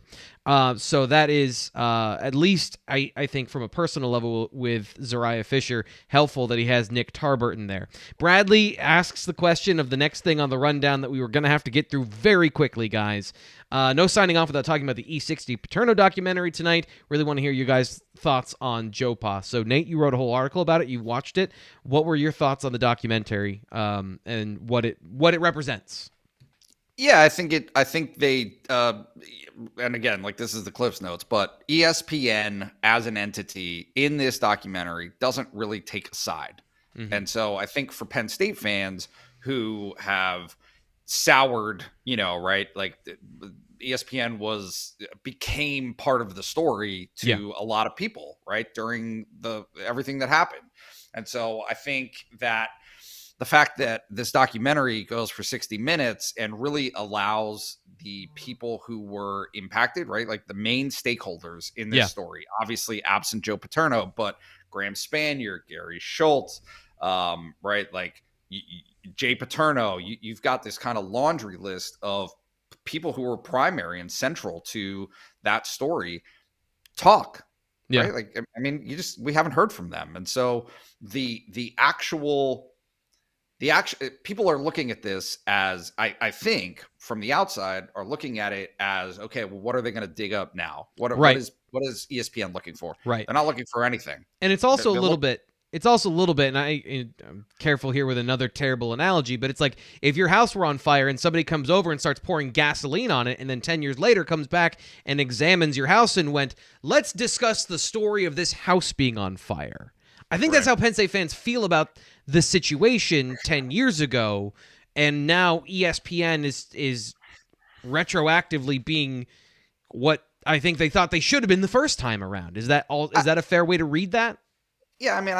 So that is, at least, I think, from a personal level with Zariah Fisher, helpful that he has Nick Tarburton there. Bradley asks the question of the next thing on the rundown that we were going to have to get through very quickly, guys. No signing off without talking about the E60 Paterno documentary tonight. Really want to hear you guys' thoughts on Joe Pa. So, Nate, you wrote a whole article about it. You watched it. What were your thoughts on the documentary and what it represents? Yeah, I think they, and again, like, this is the Cliffs Notes, but ESPN as an entity in this documentary doesn't really take a side. Mm-hmm. And so I think for Penn State fans who have soured, right, like, ESPN became part of the story to a lot of people, right, during everything that happened. And so I think that the fact that this documentary goes for 60 minutes and really allows the people who were impacted, right, like the main stakeholders in this story, obviously absent Joe Paterno, but Graham Spanier, Gary Schultz, right, like Jay Paterno, you've got this kind of laundry list of people who were primary and central to that story talk. Yeah. Right? Like, I mean, we haven't heard from them. And so the actual people are looking at this as, I think from the outside are looking at it as, okay, well, what are they going to dig up now? What is ESPN looking for? Right. They're not looking for anything. And it's also a little bit, and I'm careful here with another terrible analogy, but it's like if your house were on fire and somebody comes over and starts pouring gasoline on it and then 10 years later comes back and examines your house and went, let's discuss the story of this house being on fire. I think that's how Penn State fans feel about the situation 10 years ago, and now ESPN is retroactively being what I think they thought they should have been the first time around. Is that a fair way to read that? Yeah, I mean,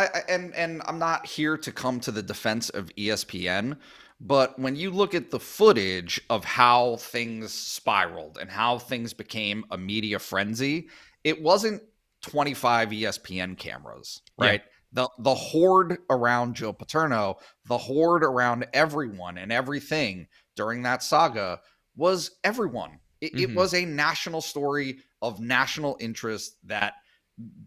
and I'm not here to come to the defense of ESPN, but when you look at the footage of how things spiraled and how things became a media frenzy, it wasn't 25 ESPN cameras, right? Yeah. The horde around Joe Paterno, the horde around everyone and everything during that saga was everyone. It was a national story of national interest that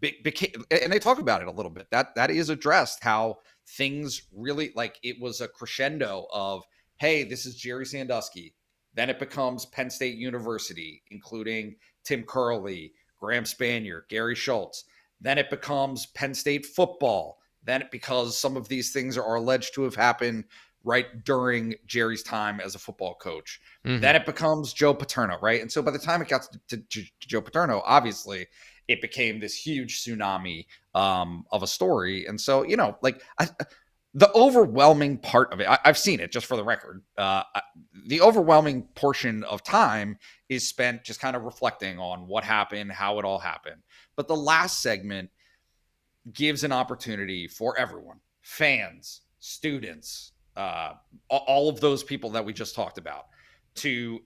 became, and they talk about it a little bit. That is addressed, how things really, like, it was a crescendo of, hey, this is Jerry Sandusky. Then it becomes Penn State University, including Tim Curley, Graham Spanier, Gary Schultz. Then it becomes Penn State football. Then because some of these things are alleged to have happened right during Jerry's time as a football coach. Mm-hmm. Then it becomes Joe Paterno, right? And so by the time it got to Joe Paterno, obviously it became this huge tsunami of a story. And so, like, the overwhelming part of it, I've seen it, just for the record. The overwhelming portion of time is spent just kind of reflecting on what happened, how it all happened. But the last segment gives an opportunity for everyone, fans, students, all of those people that we just talked about, to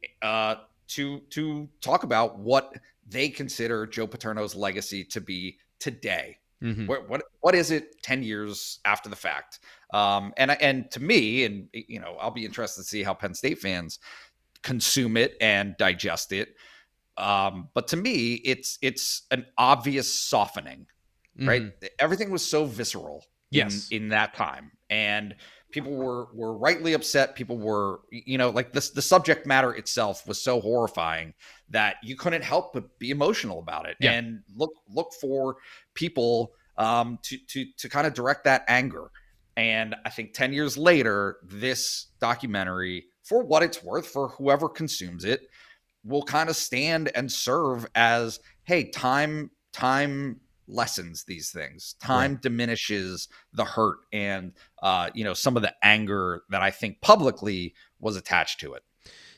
talk about what they consider Joe Paterno's legacy to be today. Mm-hmm. What is it 10 years after the fact? And to me, and I'll be interested to see how Penn State fans consume it and digest it. But to me, it's an obvious softening, right? Mm-hmm. Everything was so visceral in that time, and people were rightly upset. People were, like, the subject matter itself was so horrifying that you couldn't help but be emotional about it, and look for people to kind of direct that anger. And I think 10 years later, this documentary, for what it's worth, for whoever consumes it, will kind of stand and serve as, hey, time lessens these things. Time diminishes the hurt and some of the anger that I think publicly was attached to it.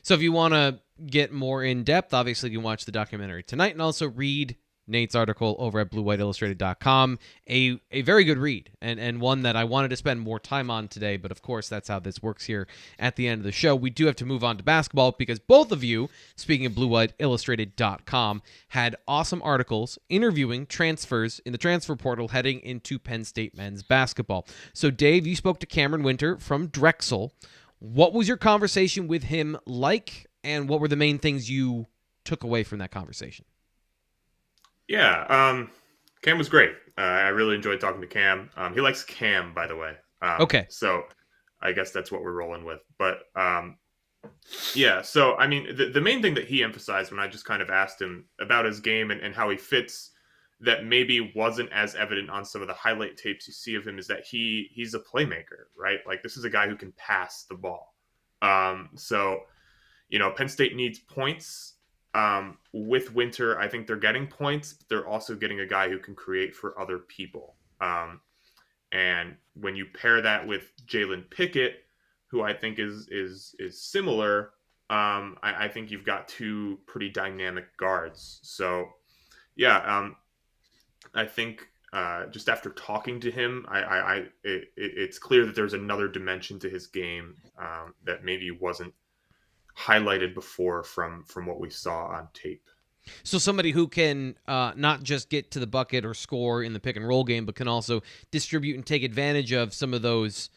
So if you want to get more in depth, obviously you can watch the documentary tonight and also read Nate's article over at BlueWhiteIllustrated.com. A very good read and one that I wanted to spend more time on today, but of course that's how this works here at the end of the show. We do have to move on to basketball because both of you, speaking of BlueWhiteIllustrated.com, had awesome articles interviewing transfers in the transfer portal heading into Penn State men's basketball. So Dave, you spoke to Cameron Winter from Drexel. What was your conversation with him like, and what were the main things you took away from that conversation? Yeah, Cam was great. I really enjoyed talking to Cam. He likes Cam, by the way. Okay. So I guess that's what we're rolling with. But yeah, so I mean, the main thing that he emphasized when I just kind of asked him about his game and how he fits that maybe wasn't as evident on some of the highlight tapes you see of him is that he's a playmaker, right? Like, this is a guy who can pass the ball. So, Penn State needs points. With Winter, I think they're getting points, but they're also getting a guy who can create for other people. And when you pair that with Jalen Pickett, who I think is similar, I think you've got two pretty dynamic guards. So, yeah, I think just after talking to him, it's clear that there's another dimension to his game that maybe wasn't highlighted before from what we saw on tape. So somebody who can not just get to the bucket or score in the pick and roll game, but can also distribute and take advantage of some of those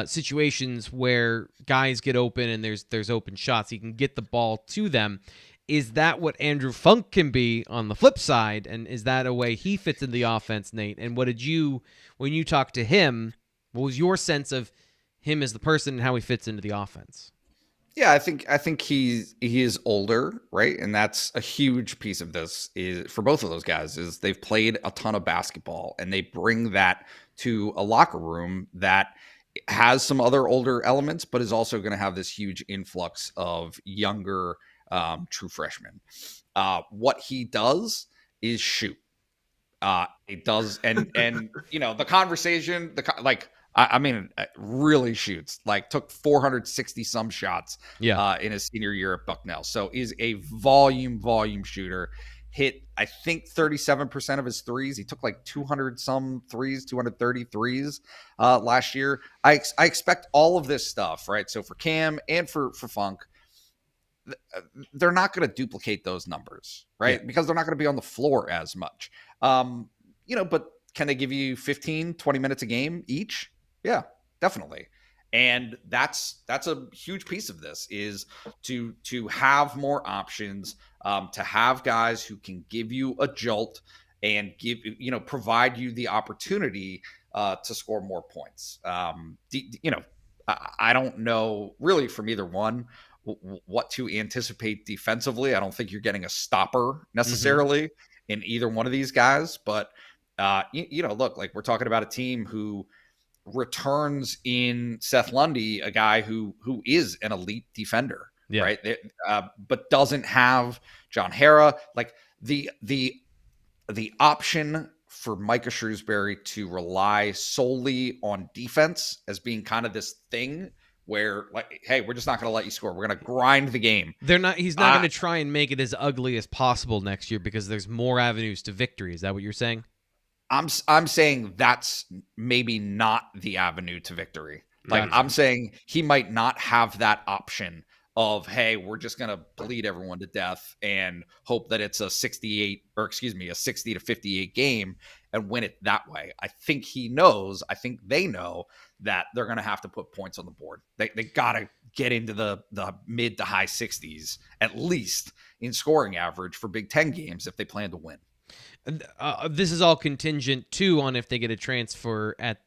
situations where guys get open and there's open shots. He can get the ball to them. Is that what Andrew Funk can be on the flip side? And is that a way he fits in the offense, Nate? And what did you, when you talked to him, what was your sense of him as the person and how he fits into the offense? Yeah, I think he is older, right? And that's a huge piece of this is for both of those guys is they've played a ton of basketball and they bring that to a locker room that has some other older elements, but is also going to have this huge influx of younger true freshmen. What he does is shoot. It does, and the conversation, I mean, really shoots. Like, took 460 some shots in his senior year at Bucknell. So is a volume shooter. Hit, I think, 37% of his threes. He took like 200 some threes, 230 threes last year. I expect all of this stuff, right? So for Cam and for Funk, they're not going to duplicate those numbers, right? Because they're not going to be on the floor as much. But can they give you 15, 20 minutes a game each? Yeah, definitely. And that's a huge piece of this is to have more options, to have guys who can give you a jolt and provide you the opportunity to score more points. I don't know really from either one what to anticipate defensively. I don't think you're getting a stopper necessarily in either one of these guys, but look, like, we're talking about a team who returns in Seth Lundy, a guy who is an elite defender, right? But doesn't have John Hara. Like, the option for Micah Shrewsbury to rely solely on defense as being kind of this thing where, like, hey, we're just not going to let you score. We're going to grind the game. He's not going to try and make it as ugly as possible next year because there's more avenues to victory. Is that what you're saying? I'm saying that's maybe not the avenue to victory. Like, I'm saying he might not have that option of, hey, we're just going to bleed everyone to death and hope that it's a 60 to 58 game and win it that way. I think they know that they're going to have to put points on the board. They got to get into the mid to high 60s, at least in scoring average for Big Ten games if they plan to win. This is all contingent too on if they get a transfer at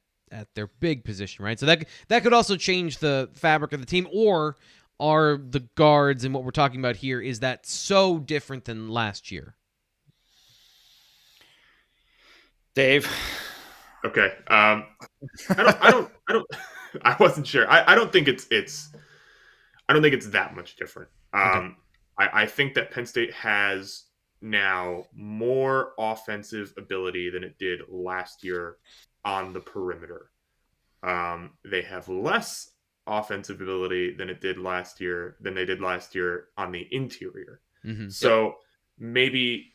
their big position, right? So that could also change the fabric of the team. Or are the guards and what we're talking about here, is that so different than last year? Dave. Okay. I wasn't sure. I don't think it's that much different. Okay. I think that Penn State has now more offensive ability than it did last year on the perimeter. They have less offensive ability than they did last year on the interior. Mm-hmm. So maybe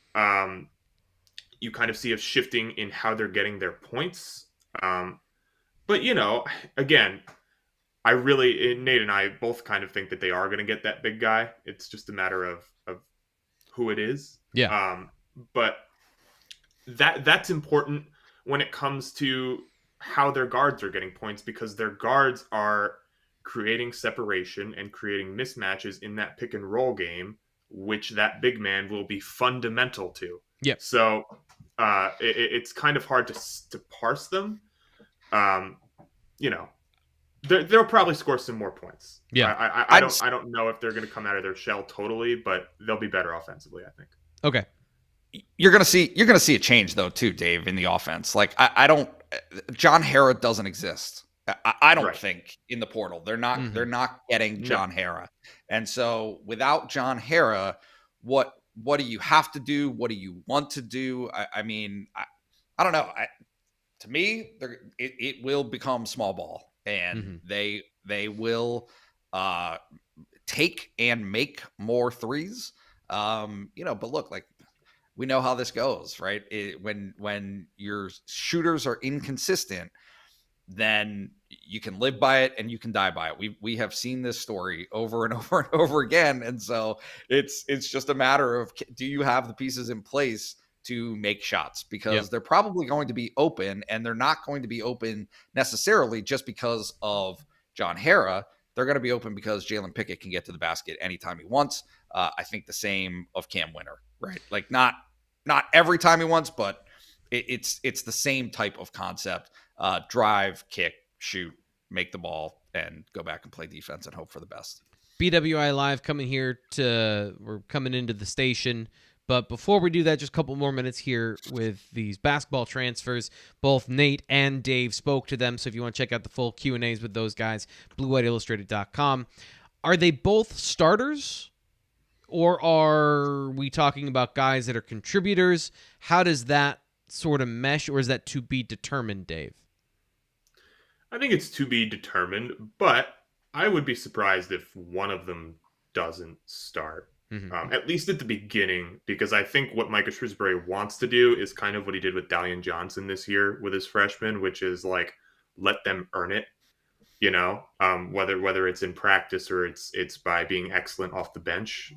you kind of see a shifting in how they're getting their points. But again, Nate and I both kind of think that they are going to get that big guy. It's just a matter of who it is. Yeah. But that's important when it comes to how their guards are getting points, because their guards are creating separation and creating mismatches in that pick and roll game, which that big man will be fundamental to. Yep. So it's kind of hard to parse them. They'll probably score some more points. Yeah. I don't know if they're going to come out of their shell totally, but they'll be better offensively, I think. Okay. You're gonna see a change though too, Dave, in the offense. Like I don't. John Hara doesn't exist. I don't think in the portal. They're not getting John Hara, and so without John Hara, what do you have to do? What do you want to do? I mean, I don't know. To me, it will become small ball, and they will take and make more threes. But look, like, we know how this goes, right? When your shooters are inconsistent, then you can live by it and you can die by it. We have seen this story over and over and over again, and so it's just a matter of, do you have the pieces in place to make shots? Because they're probably going to be open, and they're not going to be open necessarily just because of John Hara. They're going to be open because Jalen Pickett can get to the basket anytime he wants. I think the same of Cam Winter, right? Like, not every time he wants, but it's the same type of concept. Drive, kick, shoot, make the ball, and go back and play defense and hope for the best. BWI Live we're coming into the station. But before we do that, just a couple more minutes here with these basketball transfers. Both Nate and Dave spoke to them, so if you want to check out the full Q&As with those guys, BlueWhiteIllustrated.com. Are they both starters, or are we talking about guys that are contributors? How does that sort of mesh, or is that to be determined, Dave? I think it's to be determined, but I would be surprised if one of them doesn't start. At least at the beginning, because I think what Micah Shrewsbury wants to do is kind of what he did with Dalian Johnson this year with his freshmen, which is like, let them earn it, whether it's in practice or it's by being excellent off the bench.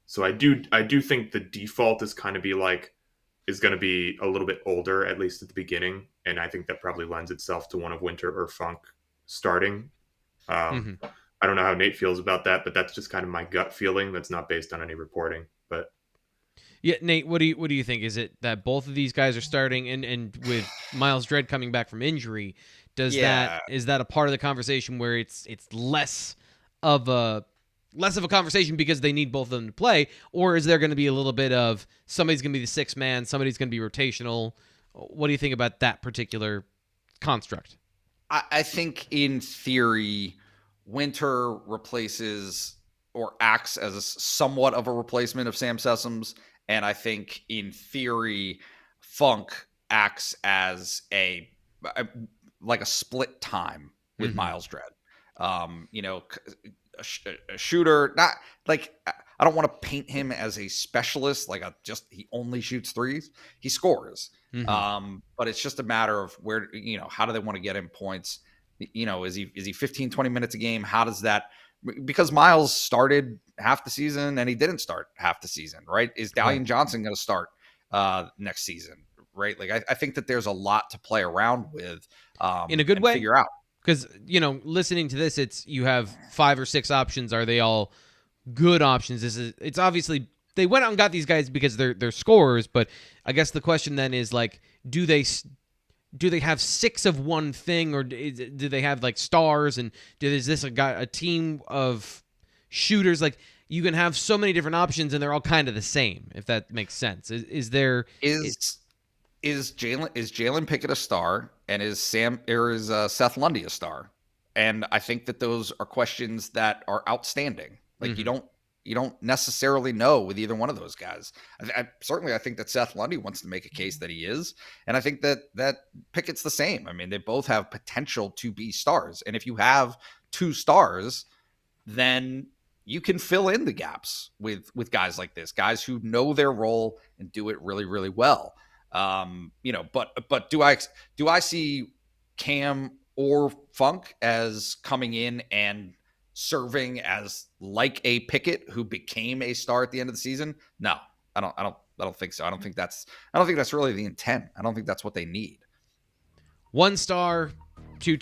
So I do think the default is going to be a little bit older, at least at the beginning, and I think that probably lends itself to one of Winter or Funk starting. I don't know how Nate feels about that, but that's just kind of my gut feeling. That's not based on any reporting. But yeah, Nate, what do you think? Is it that both of these guys are starting, and with Miles Dredd coming back from injury, is that a part of the conversation where it's less of a conversation because they need both of them to play, or is there going to be a little bit of somebody's going to be the sixth man, somebody's going to be rotational? What do you think about that particular construct? I think in theory, Winter replaces or acts as somewhat of a replacement of Sam Sessoms, and I think in theory, Funk acts as a split time with Miles Dredd. A shooter, not like, I don't want to paint him as a specialist, he only shoots threes. He scores. But it's just a matter of where, how do they want to get him points? Is he 15, 20 minutes a game? How does that, because Miles started half the season and he didn't start half the season, right? Is Dalian Johnson going to start next season, right? Like, I think that there's a lot to play around with in a good way, figure out. Because, listening to this, you have 5 or 6 options. Are they all good options? It's obviously, they went out and got these guys because they're scorers, but I guess the question then is, like, do they have 6 of one thing, or do they have like stars, and is this a team of shooters? Like, you can have so many different options and they're all kind of the same, if that makes sense. Is Jalen Pickett a star, and is Seth Lundy a star? And I think that those are questions that are outstanding. Like, you don't you don't necessarily know with either one of those guys. I think that Seth Lundy wants to make a case that he is, and I think that Pickett's the same. I mean, they both have potential to be stars, and if you have two stars, then you can fill in the gaps with guys like this, guys who know their role and do it really, really well. But do I see Cam or Funk as coming in and serving as like a Pickett who became a star at the end of the season? No, I don't think so. I don't think that's really the intent. I don't think that's what they need. 1 star, 2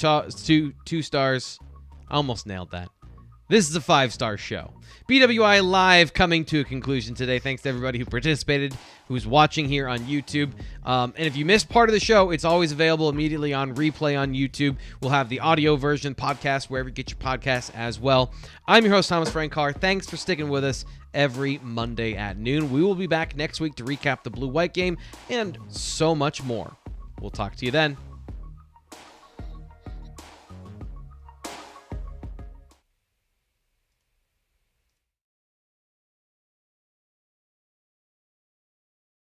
stars. I almost nailed that. This is a 5-star show. BWI Live coming to a conclusion today. Thanks to everybody who participated, who's watching here on YouTube. And if you missed part of the show, it's always available immediately on replay on YouTube. We'll have the audio version, podcast, wherever you get your podcasts as well. I'm your host, Thomas Frank Carr. Thanks for sticking with us every Monday at noon. We will be back next week to recap the Blue-White game and so much more. We'll talk to you then.